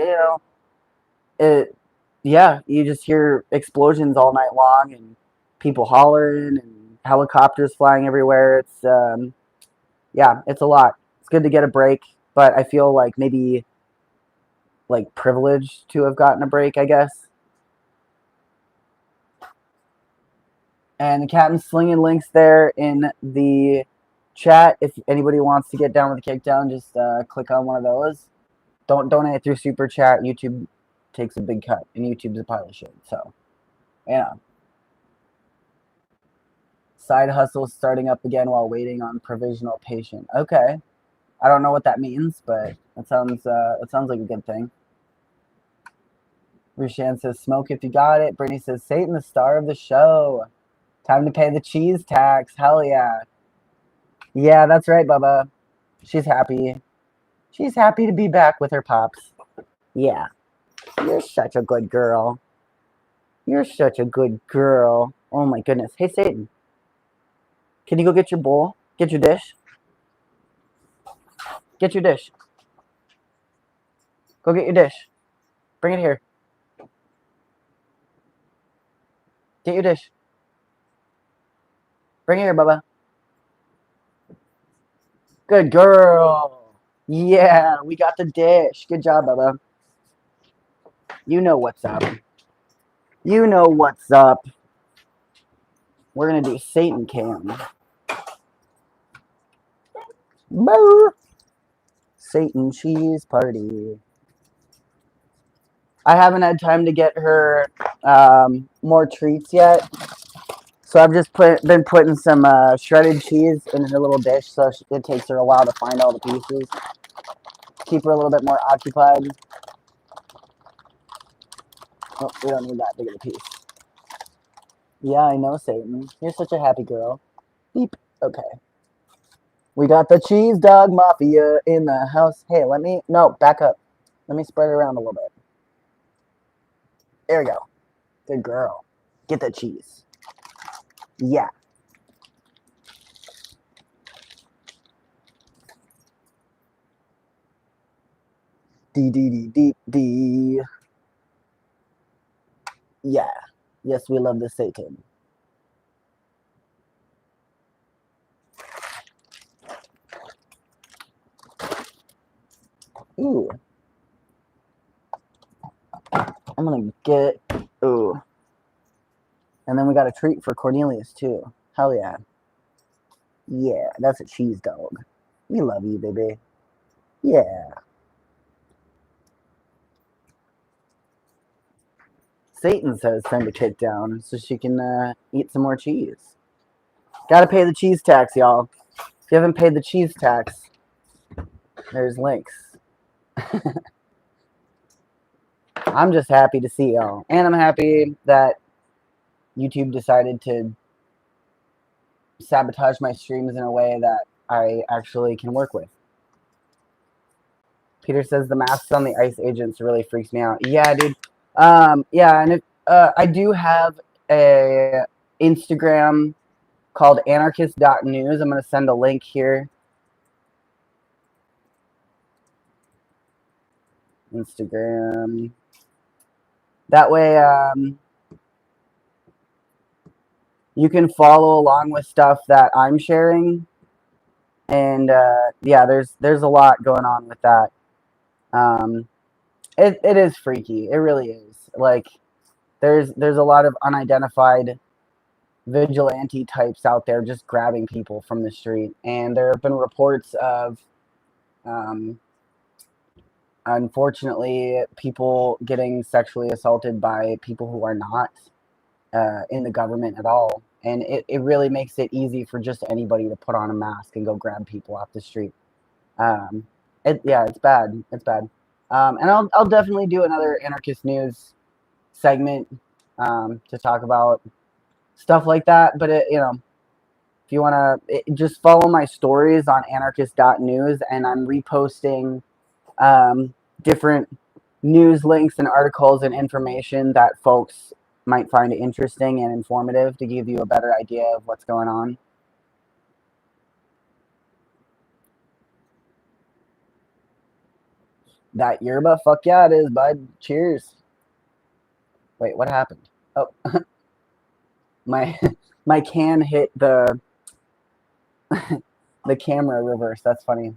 yeah, you just hear explosions all night long and people hollering and helicopters flying everywhere. Yeah, it's a lot. It's good to get a break, but I feel like maybe like privileged to have gotten a break, I guess. And the captain's slinging links there in the chat. If anybody wants to get down with the kickdown, just click on one of those. Don't donate through super chat. YouTube takes a big cut, and YouTube's a pile of shit. So, yeah. Side hustle starting up again while waiting on provisional patient. Okay, I don't know what that means, but it sounds like a good thing. Rushan says, "Smoke if you got it." Brittany says, "Satan, the star of the show. Time to pay the cheese tax." Hell yeah. Yeah, that's right, Bubba. She's happy. She's happy to be back with her pops. Yeah. You're such a good girl. You're such a good girl. Oh my goodness. Hey, Satan. Can you go get your bowl? Get your dish? Get your dish. Go get your dish. Bring it here. Get your dish. Bring it here, Bubba. Good girl. Yeah, we got the dish. Good job, Bubba. You know what's up. You know what's up. We're going to do Satan Cam. Boo! Satan cheese party. I haven't had time to get her more treats yet. So I've just been putting some shredded cheese in her little dish, so it takes her a while to find all the pieces. Keep her a little bit more occupied. Oh, we don't need that big of a piece. Yeah, I know, Satan. You're such a happy girl. Beep. Okay. We got the cheese dog mafia in the house. Hey, no, back up. Let me spread it around a little bit. There we go. Good girl. Get the cheese. Yeah. D. Yeah. Yes, we love the Satan. Ooh. I'm gonna get... Ooh. And then we got a treat for Cornelius, too. Hell yeah. Yeah, that's a cheese dog. We love you, baby. Yeah. Satan says send a kick down so she can eat some more cheese. Gotta pay the cheese tax, y'all. If you haven't paid the cheese tax, there's links. I'm just happy to see y'all. And I'm happy that YouTube decided to sabotage my streams in a way that I actually can work with. Peter says the masks on the ICE agents really freaks me out. Yeah, dude. Yeah, and I do have a Instagram called anarchist.news. I'm going to send a link here. Instagram. That way, you can follow along with stuff that I'm sharing. And yeah, there's a lot going on with that. It is freaky. It really is. Like there's a lot of unidentified vigilante types out there just grabbing people from the street, and there have been reports of unfortunately people getting sexually assaulted by people who are not in the government at all. And it really makes it easy for just anybody to put on a mask and go grab people off the street. Yeah, it's bad. It's bad. And I'll definitely do another anarchist news segment to talk about stuff like that. But you know, if you want to just follow my stories on anarchist.news, and I'm reposting different news links and articles and information that folks might find interesting and informative to give you a better idea of what's going on. That yerba? Fuck yeah, it is, bud. Cheers. Wait, what happened? Oh, my my can hit the the camera reverse. That's funny.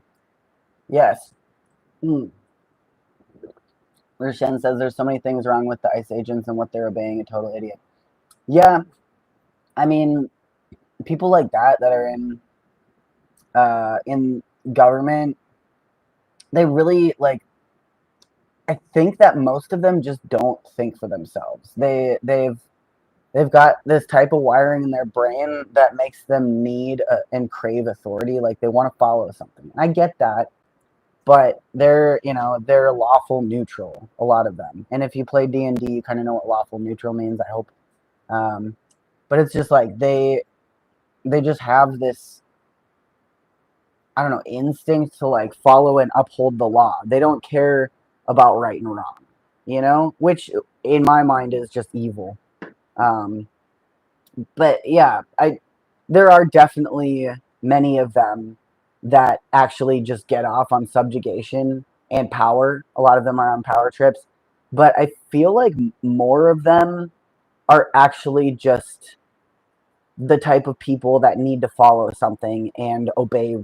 Yes. Rushen says there's so many things wrong with the ICE agents and what they're obeying. A total idiot. Yeah, I mean, people like that are in government, they really like. I think that most of them just don't think for themselves. They've got this type of wiring in their brain that makes them need and crave authority. Like they want to follow something. I get that, but they're lawful neutral. A lot of them. And if you play D&D, you kind of know what lawful neutral means. I hope. But it's just like they just have this, I don't know, instinct to like follow and uphold the law. They don't care about right and wrong, you know, which in my mind is just evil. But yeah, there are definitely many of them that actually just get off on subjugation and power. A lot of them are on power trips, but I feel like more of them are actually just the type of people that need to follow something and obey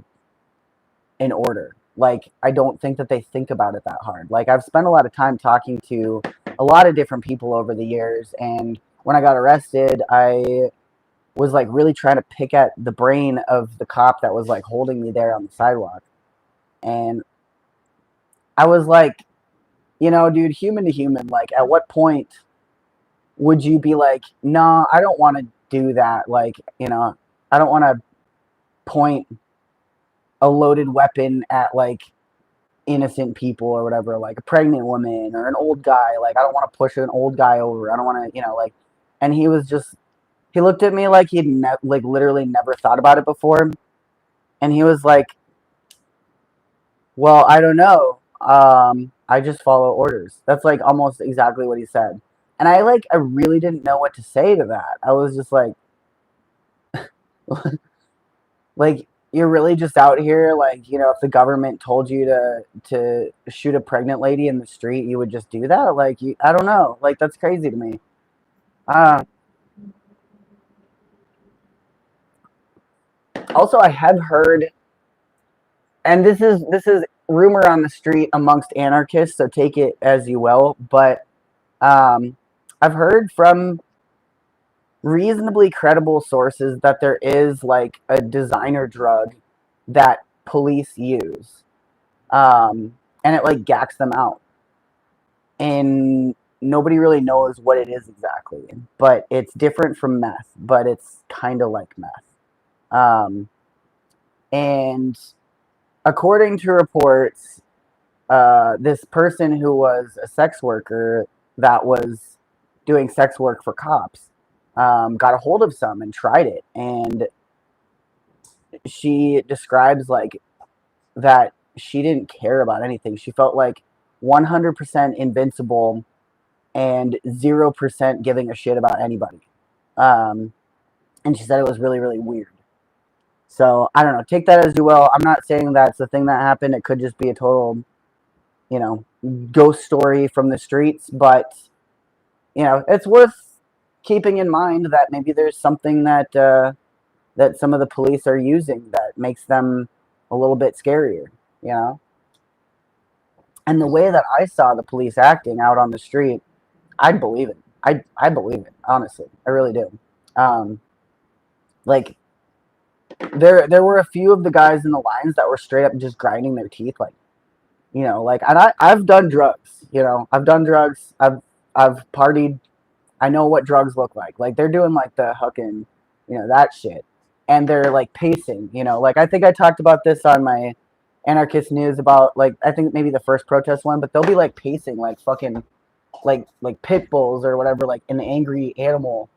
an order. Like, I don't think that they think about it that hard. Like, I've spent a lot of time talking to a lot of different people over the years, and when I got arrested, I was like really trying to pick at the brain of the cop that was like holding me there on the sidewalk. And I was like, dude, human to human, like, at what point would you be like, no, I don't want to do that? Like, I don't want to point a loaded weapon at like innocent people or whatever, like a pregnant woman or an old guy. Like, I don't want to push an old guy over. I don't want to, like, and he looked at me like he'd like literally never thought about it before. And he was like, well, I don't know. I just follow orders. That's like almost exactly what he said. And I really didn't know what to say to that. I was just like, like, you're really just out here, like, if the government told you to shoot a pregnant lady in the street, you would just do that? Like, I don't know. Like, that's crazy to me. Also, I have heard, and this is rumor on the street amongst anarchists, so take it as you will, but I've heard from reasonably credible sources that there is like a designer drug that police use, and it like gacks them out, and nobody really knows what it is exactly, but it's different from meth, but it's kind of like meth. And according to reports, this person who was a sex worker that was doing sex work for cops got a hold of some and tried it, and she describes like that she didn't care about anything. She felt like 100% invincible and 0% giving a shit about anybody. And she said it was really, really weird. So I don't know. Take that as you will. I'm not saying that's the thing that happened. It could just be a total, ghost story from the streets. But it's worth keeping in mind that maybe there's something that some of the police are using that makes them a little bit scarier. You know. And the way that I saw the police acting out on the street, I'd believe it. I believe it, honestly. I really do. Um, like there were a few of the guys in the lines that were straight up just grinding their teeth, like and I've done drugs. I've done drugs. I've partied. I know what drugs look like. Like they're doing like the hucking, that shit, and they're like pacing. Like I think I talked about this on my anarchist news about like I think maybe the first protest one, but they'll be like pacing like fucking like pit bulls or whatever, like an angry animal,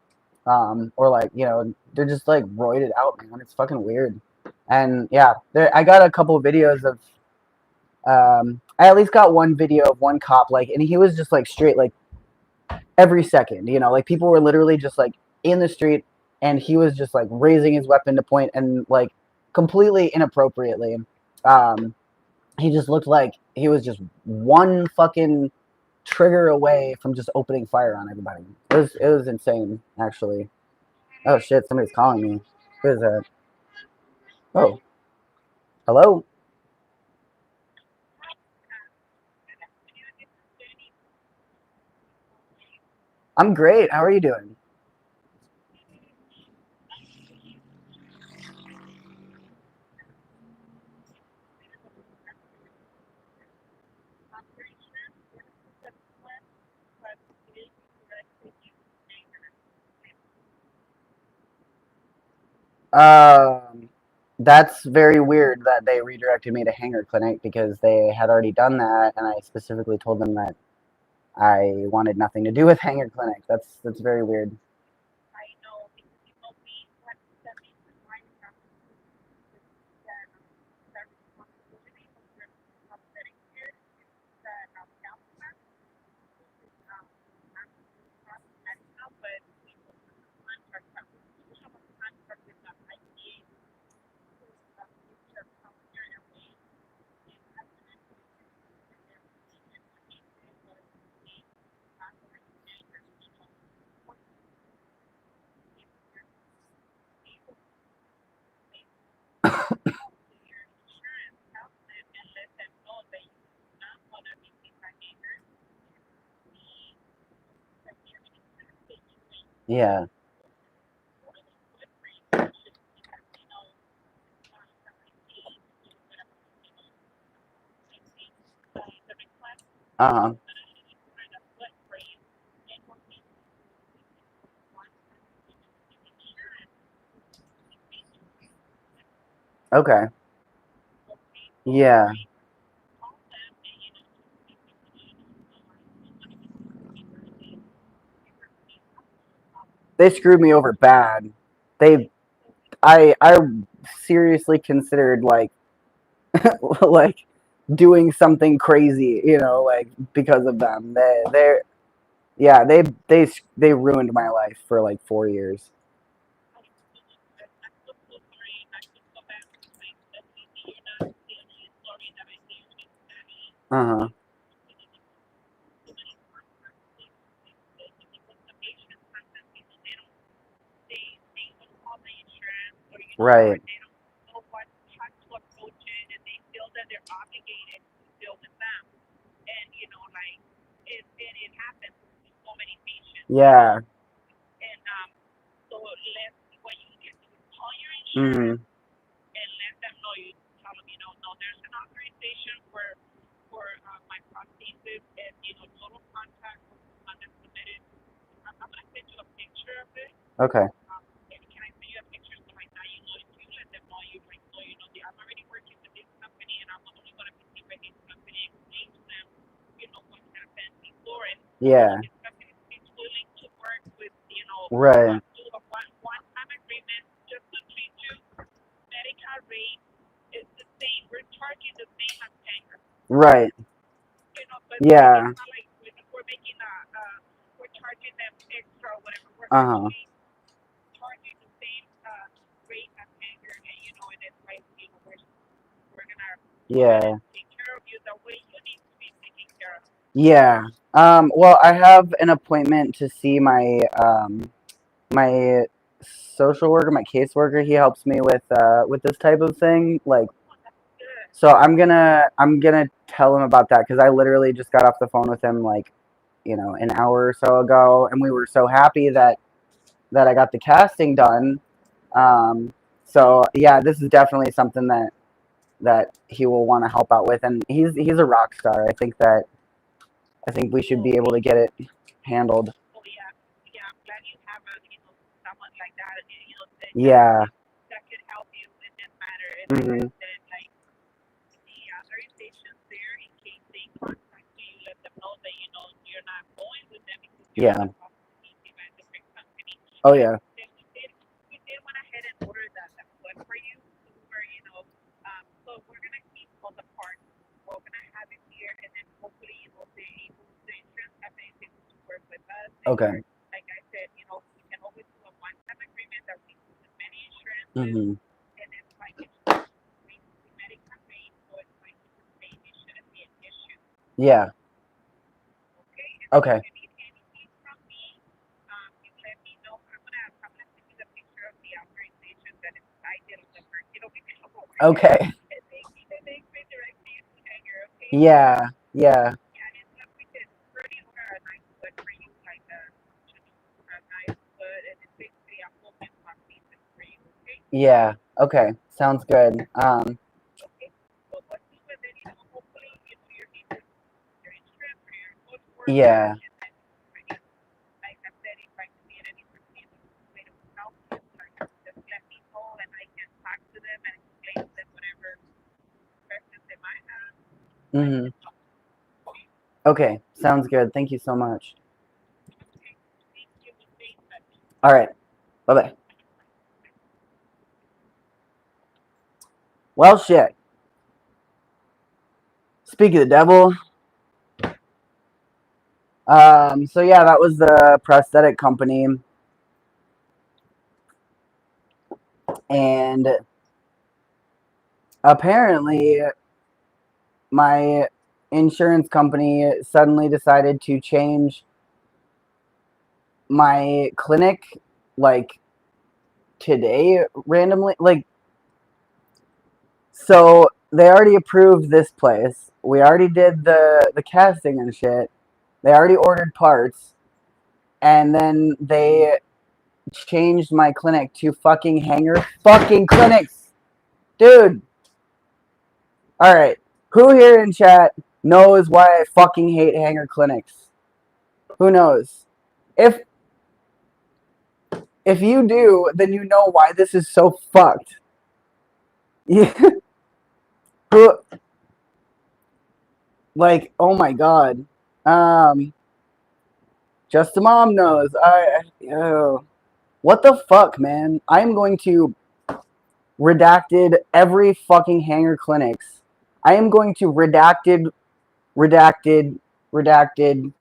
or like they're just like roided out, man. It's fucking weird. And yeah, I got a couple of videos of I at least got one video of one cop, like, and he was just like straight like every second, like people were literally just like in the street and he was just like raising his weapon to point and like completely inappropriately. um he just looked like he was just one fucking trigger away from just opening fire on everybody. It was insane, actually. Oh shit, somebody's calling me. Who is that? Oh, hello. I'm great. How are you doing? Um, that's very weird that they redirected me to Hanger Clinic because they had already done that, and I specifically told them that I wanted nothing to do with Hanger Clinic. That's very weird. Yeah. Uh huh. Okay. Yeah. They screwed me over bad. They I seriously considered like like doing something crazy, like because of them. They're yeah, they ruined my life for like 4 years. Uh huh. Right. Yeah. Mm. Okay. Yeah. Right. Right. Yeah. Uh huh. Yeah. take care of you the way you need to be taken care of. Yeah. Well, I have an appointment to see my social worker, my caseworker. He helps me with this type of thing. Like, Oh, that's good. so I'm gonna tell him about that because I literally just got off the phone with him like, an hour or so ago, and we were so happy that I got the casting done. Um, so yeah, this is definitely something that he will want to help out with, and he's a rock star. I think we should be Oh, able to get it handled. oh yeah, yeah. I'm glad you have a someone like that. Yeah. That could help you in this matter. And like I Hmm. said, like the authorizations there in case they contact you, let them know that you're not going with them because you're in Yeah. the process by a different company. Oh And yeah. then we did went ahead and ordered that foot for you. So so we're gonna keep all the parts. We're gonna have it here, and then hopefully the insurance company is able to work with us. And Okay. like I said, we can always do a one-time agreement that we use as many insurances, Hmm. and then like it's medical paid, so it's like paid. It shouldn't be an issue. Yeah. Okay, and then if Okay. you need anything from me, you let me know. I'm gonna send you the picture of the authorization that I did on the work. We can go over here, Okay. and they can direct you to hanger. Okay. Yeah. Yeah. Yeah, and like we said, already order a nice foot for you, like a nice foot, and it's basically a whole new piece for you. Okay. Yeah. Okay. Sounds good. Okay. So what do with it? Hopefully, your needs your insurance or your social worker, Yeah. and then like I said, if I can get any way to help you, like just let me know, and I can talk to them and explain to them whatever questions they might have. I Hmm. can help. Okay. Okay. Sounds good. Thank you so much. Okay. Thank you. We'll stay in touch. All right. Bye bye. Well, shit. Speak of the devil. So yeah, that was the prosthetic company, and apparently my insurance company suddenly decided to change my clinic like today randomly. Like, so they already approved this place. We already did the casting and shit. They already ordered parts, and then they changed my clinic to fucking hanger fucking clinics. Dude. All right. Who here in chat knows why I fucking hate hanger clinics? Who knows? If if you do, then you know why this is so fucked. Who, like, oh my god. Um, just a mom knows. What the fuck, man? I'm going to redacted every fucking hanger clinics. I am going to redacted, redacted,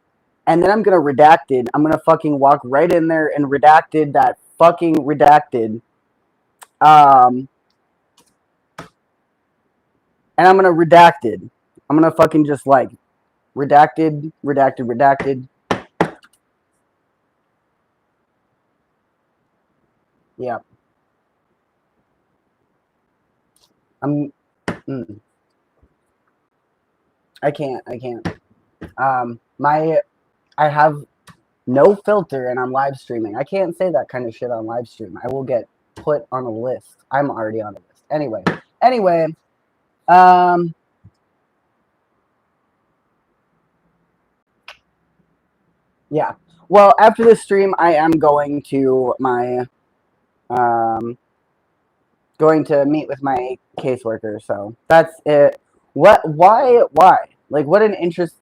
and then I'm gonna redacted. I'm gonna fucking walk right in there and redacted that fucking redacted. Um, and I'm gonna redacted. I'm gonna fucking just like redacted, redacted, redacted. Yeah, I'm. Mm, I can't. I can't. I have no filter, and I'm live streaming. I can't say that kind of shit on live stream. I will get put on a list. I'm already on a list. Anyway. Um, yeah. Well, after this stream, I am going to my going to meet with my caseworker. So that's it. What? Why? Like, what an interest.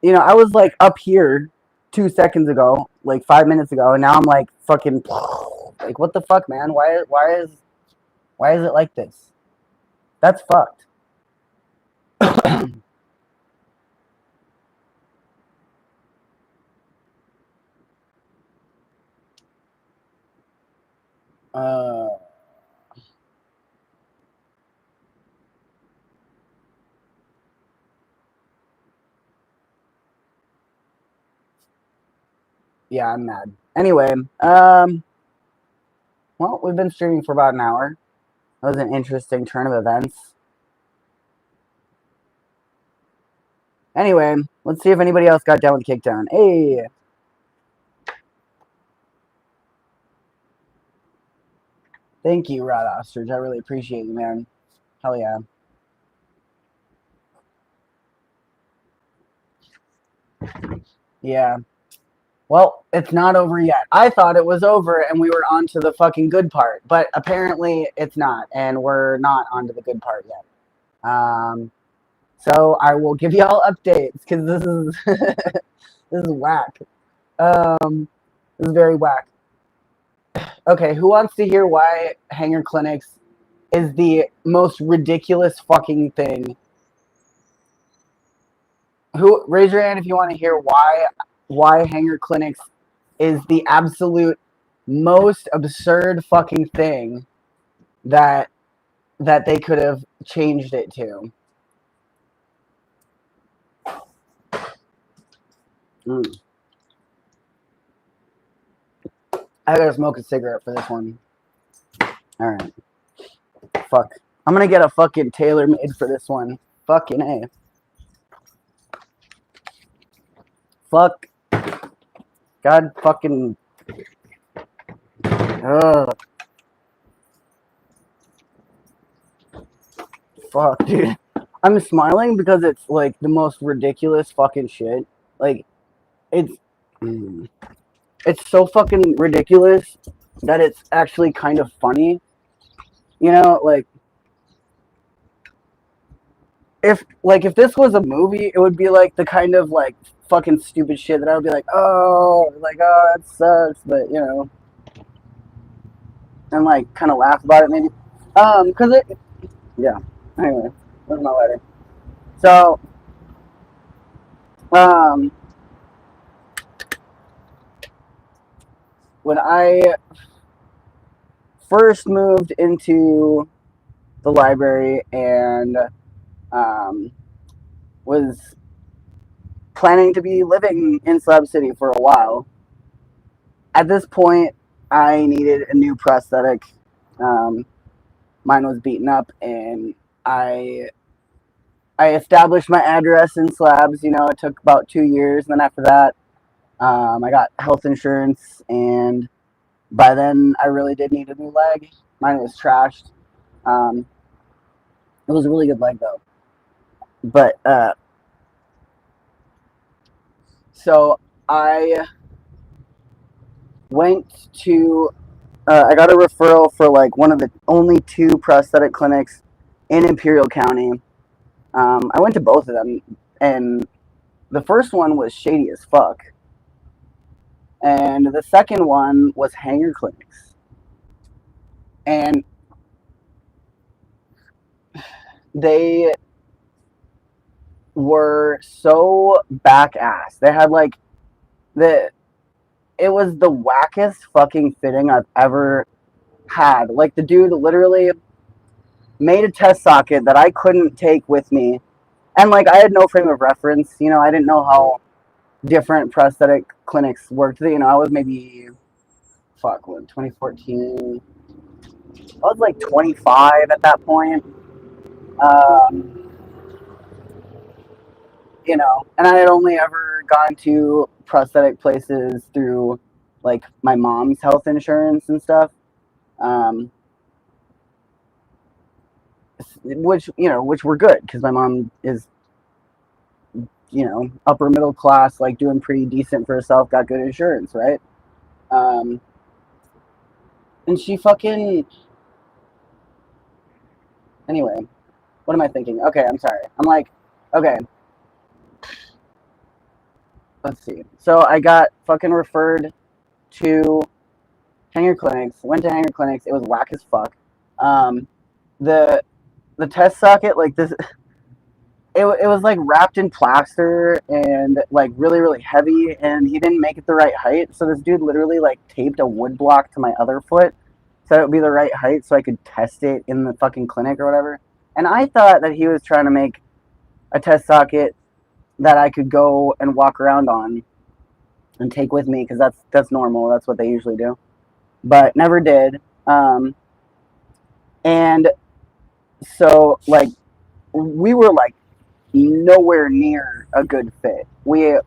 I was like up here 2 seconds ago, like 5 minutes ago, and now I'm like fucking like, what the fuck, man? Why is it like this? That's fucked. uh, Yeah, I'm mad. Anyway, well, we've been streaming for about an hour. That was an interesting turn of events. Anyway, let's see if anybody else got down with Kickdown. Hey! Thank you, Rod Ostrich. I really appreciate you, man. Hell yeah. Yeah. Well, it's not over yet. I thought it was over and we were on to the fucking good part, but apparently it's not, and we're not on to the good part yet. So I will give y'all updates because this is this is whack. This is very whack. Okay, who wants to hear why hanger clinics is the most ridiculous fucking thing? Who raise your hand if you want to hear why hanger clinics is the absolute most absurd fucking thing that they could have changed it to. I gotta smoke a cigarette for this one. Alright. Fuck. I'm gonna get a fucking tailor made for this one. Fucking A. Fuck. God fucking. Ugh. Fuck, dude. I'm smiling because it's like the most ridiculous fucking shit. Like, it's. It's so fucking ridiculous that it's actually kind of funny. You know, like. If this was a movie, it would be like the kind of like fucking stupid shit that I would be like, oh, it sucks, but you know, and like kind of laugh about it maybe, cause it, yeah. Anyway, where's my letter? So, um, when I first moved into the library and was planning to be living in Slab City for a while. At this point, I needed a new prosthetic. Mine was beaten up, and I established my address in Slabs. You know, it took about 2 years. And then after that, I got health insurance, and by then I really did need a new leg. Mine was trashed. It was a really good leg though. But so I went to I got a referral for like one of the only 2 prosthetic clinics in Imperial County. I went to both of them, and the first one was shady as fuck, and the second one was hanger clinics, and they were so back ass. They had like it was the wackest fucking fitting I've ever had. Like the dude literally made a test socket that I couldn't take with me. And like I had no frame of reference, you know, I didn't know how different prosthetic clinics worked. You know, I was maybe 2014. I was like 25 at that point. Um, you know, and I had only ever gone to prosthetic places through like my mom's health insurance and stuff. Um, which were good because my mom is, you know, upper middle class, like doing pretty decent for herself, got good insurance, right? Um, and she fucking. Anyway, what am I thinking? Okay, I'm sorry. I'm like, okay, let's see. So I got fucking referred to hanger clinics. Went to hanger clinics. It was whack as fuck. Um, the the test socket, like this, it was like wrapped in plaster and like really really heavy, and he didn't make it the right height. So this dude literally like taped a wood block to my other foot so it would be the right height so I could test it in the fucking clinic or whatever. And I thought that he was trying to make a test socket that I could go and walk around on. and take with me because that's normal. That's what they usually do. But never did. And so like we were like nowhere near a good fit. We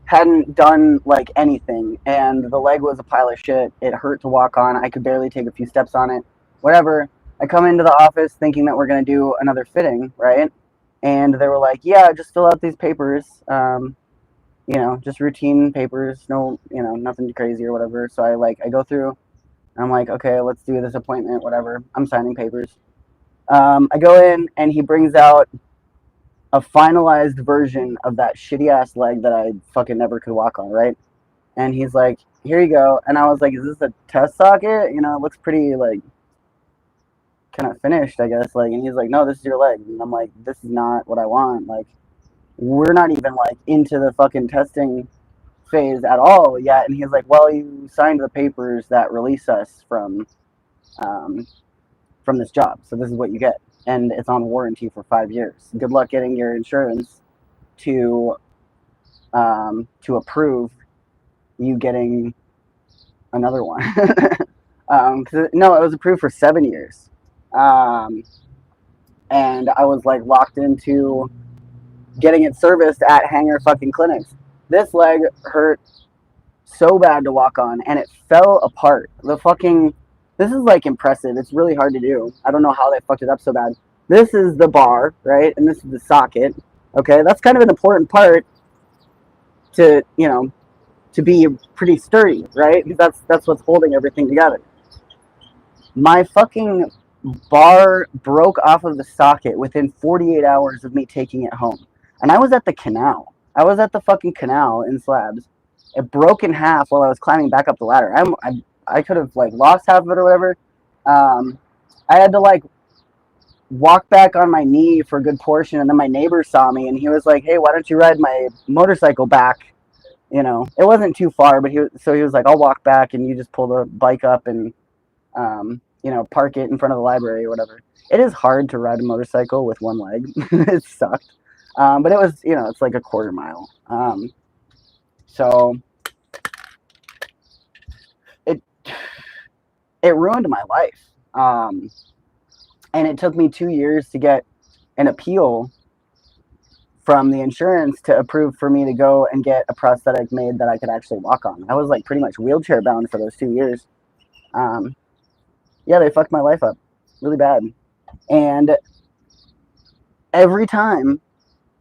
hadn't done like anything, and the leg was a pile of shit. It hurt to walk on. I could barely take a few steps on it. Whatever. I come into the office thinking that we're gonna do another fitting, right? And they were like, "Yeah, just fill out these papers. Just routine papers. No, nothing crazy or whatever." So I go through. I'm like, "Okay, let's do this appointment. Whatever." I'm signing papers. I go in, and he brings out a finalized version of that shitty ass leg that I fucking never could walk on, right? And he's like, "Here you go." And I was like, "Is this a test socket? It looks pretty like kind of finished, I guess." Like, and he's like, "No, this is your leg." And I'm like, "This is not what I want. Like, we're not even like into the fucking testing phase at all yet." And he's like, "Well, you signed the papers that release us um, from this job, so this is what you get, and it's on warranty for 5 years. Good luck getting your insurance to approve you getting another one." No, it was approved for 7 years, and I was like locked into getting it serviced at Hanger fucking clinics. This leg hurt so bad to walk on, and it fell apart. This is like impressive. It's really hard to do. I don't know how they fucked it up so bad. This is the bar, right, and this is the socket. Okay, that's kind of an important part to to be pretty sturdy, right? Because that's what's holding everything together. My fucking bar broke off of the socket within 48 hours of me taking it home. And I was at the canal. I was at the fucking canal in Slabs. It broke in half while I was climbing back up the ladder. I could have like lost half of it or whatever. I had to like walk back on my knee for a good portion, and then my neighbor saw me and he was like, "Hey, why don't you ride my motorcycle back?" It wasn't too far, but he was like, "I'll walk back and you just pull the bike up and park it in front of the library or whatever." It is hard to ride a motorcycle with one leg. It sucked. But it was, it's like a quarter mile. So it ruined my life. And it took me 2 years to get an appeal from the insurance to approve for me to go and get a prosthetic made that I could actually walk on. I was like pretty much wheelchair bound for those 2 years. Yeah, they fucked my life up really bad. And every time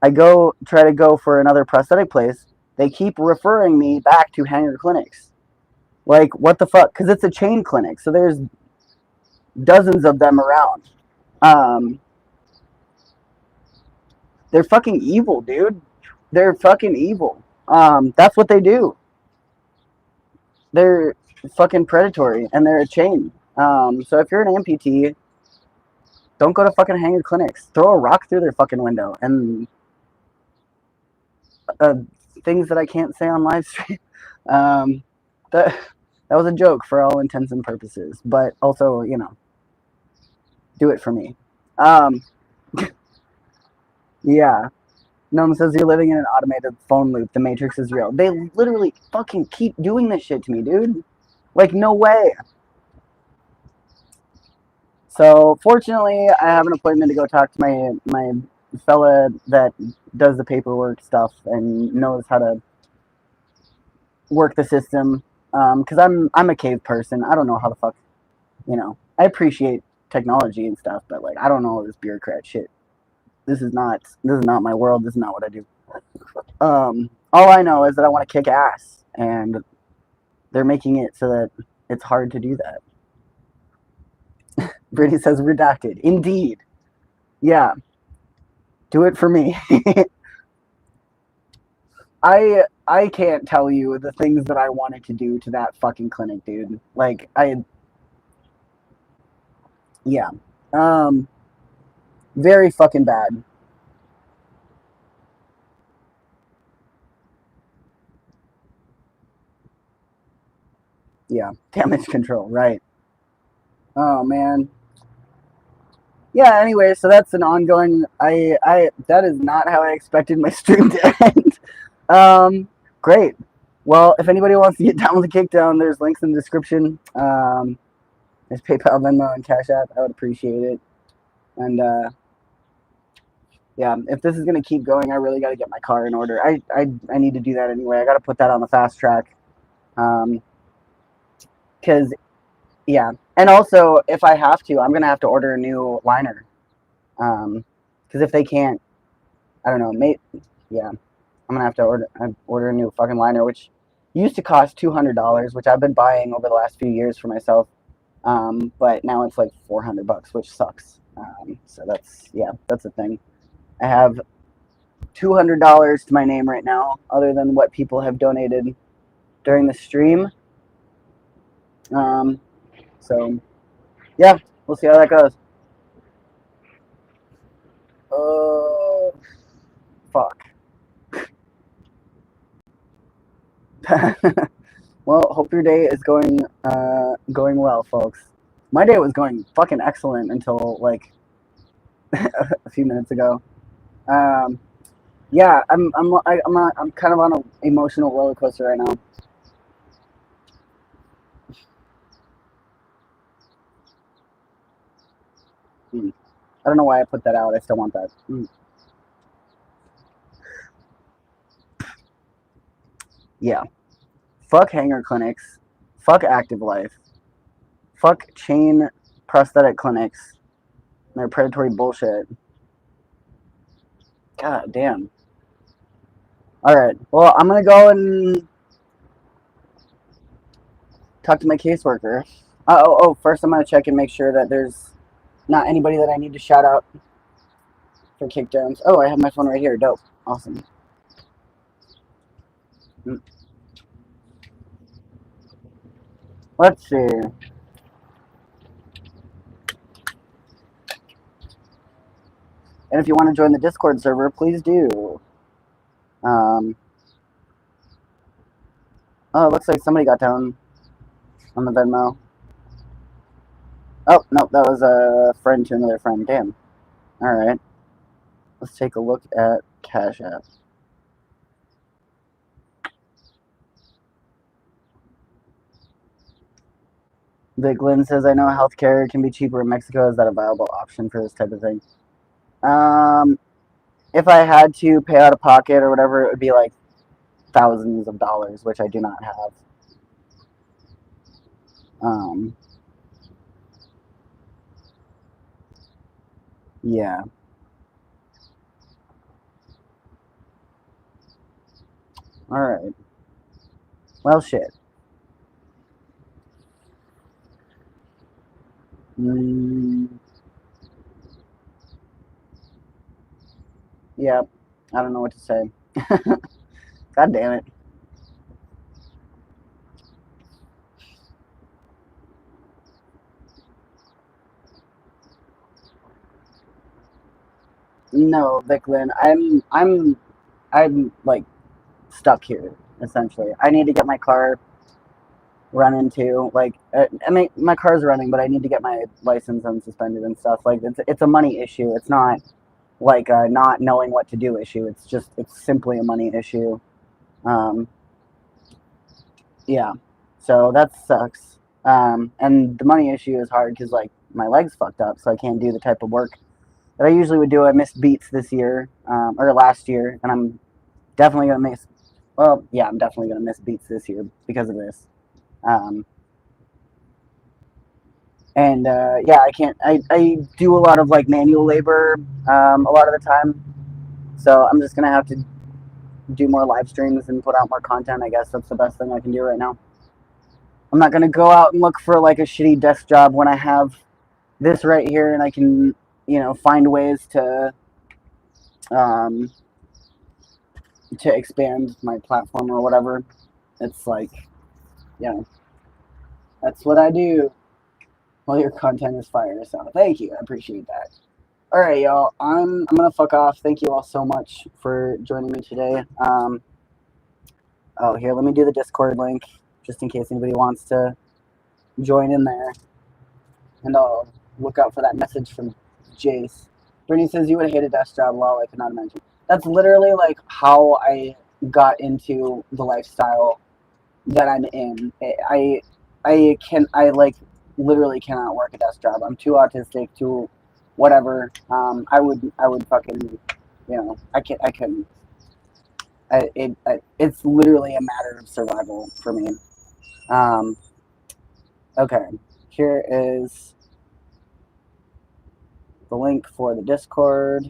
I try to go for another prosthetic place, they keep referring me back to Hanger clinics. Like, what the fuck? Because it's a chain clinic, so there's dozens of them around. They're fucking evil, dude. They're fucking evil. That's what they do. They're fucking predatory, and they're a chain. So if you're an amputee, don't go to fucking Hanger clinics. Throw a rock through their fucking window. And things that I can't say on live stream. That was a joke for all intents and purposes, but also, do it for me. Yeah. Gnome says you're living in an automated phone loop. The Matrix is real. They literally fucking keep doing this shit to me, dude. Like, no way. So, fortunately, I have an appointment to go talk to my fella that does the paperwork stuff and knows how to work the system. Because I'm a cave person. I don't know how the fuck, I appreciate technology and stuff, but like I don't know this bureaucrat shit. This is not my world. This is not what I do. All I know is that I want to kick ass, and they're making it so that it's hard to do that. Brittany says redacted. Indeed. Yeah. Do it for me. I can't tell you the things that I wanted to do to that fucking clinic, dude. Like yeah. Very fucking bad. Yeah. Damage control, right. Oh man. Yeah, anyway, so that's an ongoing that is not how I expected my stream to end. Great. Well, if anybody wants to get down with the kickdown, there's links in the description. There's PayPal, Venmo, and Cash App. I would appreciate it. And yeah, if this is gonna keep going, I really got to get my car in order. I need to do that anyway. I got to put that on the fast track. Because yeah, and also if I have to, I'm gonna have to order a new liner. Because if they can't, I don't know. Yeah, I'm gonna have to order a new fucking liner, which used to cost $200, which I've been buying over the last few years for myself. But now it's like $400, which sucks. So that's a thing. I have $200 to my name right now, other than what people have donated during the stream. So yeah, we'll see how that goes. Oh, fuck. Well, hope your day is going well, folks. My day was going fucking excellent until like a few minutes ago. Yeah, I'm kind of on an emotional roller coaster right now. I don't know why I put that out. I still want that. Yeah. Fuck hanger clinics. Fuck active life. Fuck chain prosthetic clinics. Their predatory bullshit. God damn. Alright. Well, I'm gonna go and talk to my caseworker. First I'm gonna check and make sure that there's not anybody that I need to shout out for kickdowns. Oh, I have my phone right here. Dope. Awesome. Let's see. And if you want to join the Discord server, please do. Oh, it looks like somebody got down on the Venmo. Oh, no, that was a friend to another friend. Damn. Alright. Let's take a look at Cash App. Vic Lynn says, I know healthcare can be cheaper in Mexico. Is that a viable option for this type of thing? If I had to pay out of pocket or whatever, it would be like thousands of dollars, which I do not have. Yeah. Alright. Well, shit. Yeah. I don't know what to say. God damn it. No, Vic Lynn, I'm like stuck here essentially. I need to get my car running too. Like, I mean, my car's running, but I need to get my license unsuspended and stuff. Like, it's a money issue. It's not like a not knowing what to do issue. It's simply a money issue. Yeah. So that sucks. And the money issue is hard because like my leg's fucked up, so I can't do the type of work that I usually would do. I missed beats this year, or last year, and I'm definitely gonna miss. Well, yeah, I'm definitely gonna miss beats this year because of this. And yeah, I can't. I do a lot of like manual labor a lot of the time, so I'm just gonna have to do more live streams and put out more content. I guess that's the best thing I can do right now. I'm not gonna go out and look for like a shitty desk job when I have this right here, and I can, find ways um, to expand my platform or whatever. It's like, that's what I do. Well, your content is fire, so thank you. I appreciate that. All right, y'all. I'm gonna fuck off. Thank you all so much for joining me today. Oh, here, let me do the Discord link just in case anybody wants to join in there, and I'll look out for that message from Jace. Brittany says you would hate a desk job. Lol, I cannot imagine. That's literally like how I got into the lifestyle that I'm in. I like literally cannot work a desk job. I'm too autistic, too whatever. I would fucking, I couldn't. It's literally a matter of survival for me. Um, okay, here is the link for the Discord.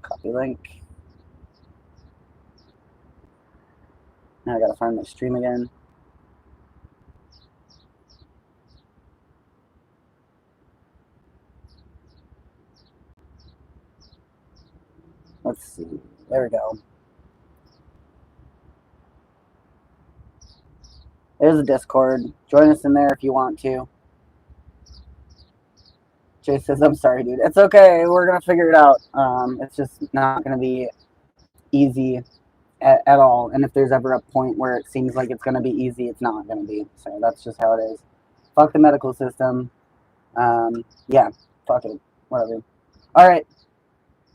Copy link. Now I gotta find my stream again. Let's see. There we go. There's a Discord. Join us in there if you want to. Jay says, I'm sorry, dude. It's okay. We're going to figure it out. It's just not going to be easy at all. And if there's ever a point where it seems like it's going to be easy, it's not going to be. So that's just how it is. Fuck the medical system. Yeah, fuck it. Whatever. All right.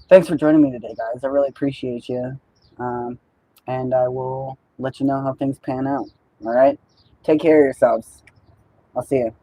Thanks for joining me today, guys. I really appreciate you. And I will let you know how things pan out. All right? Take care of yourselves. I'll see you.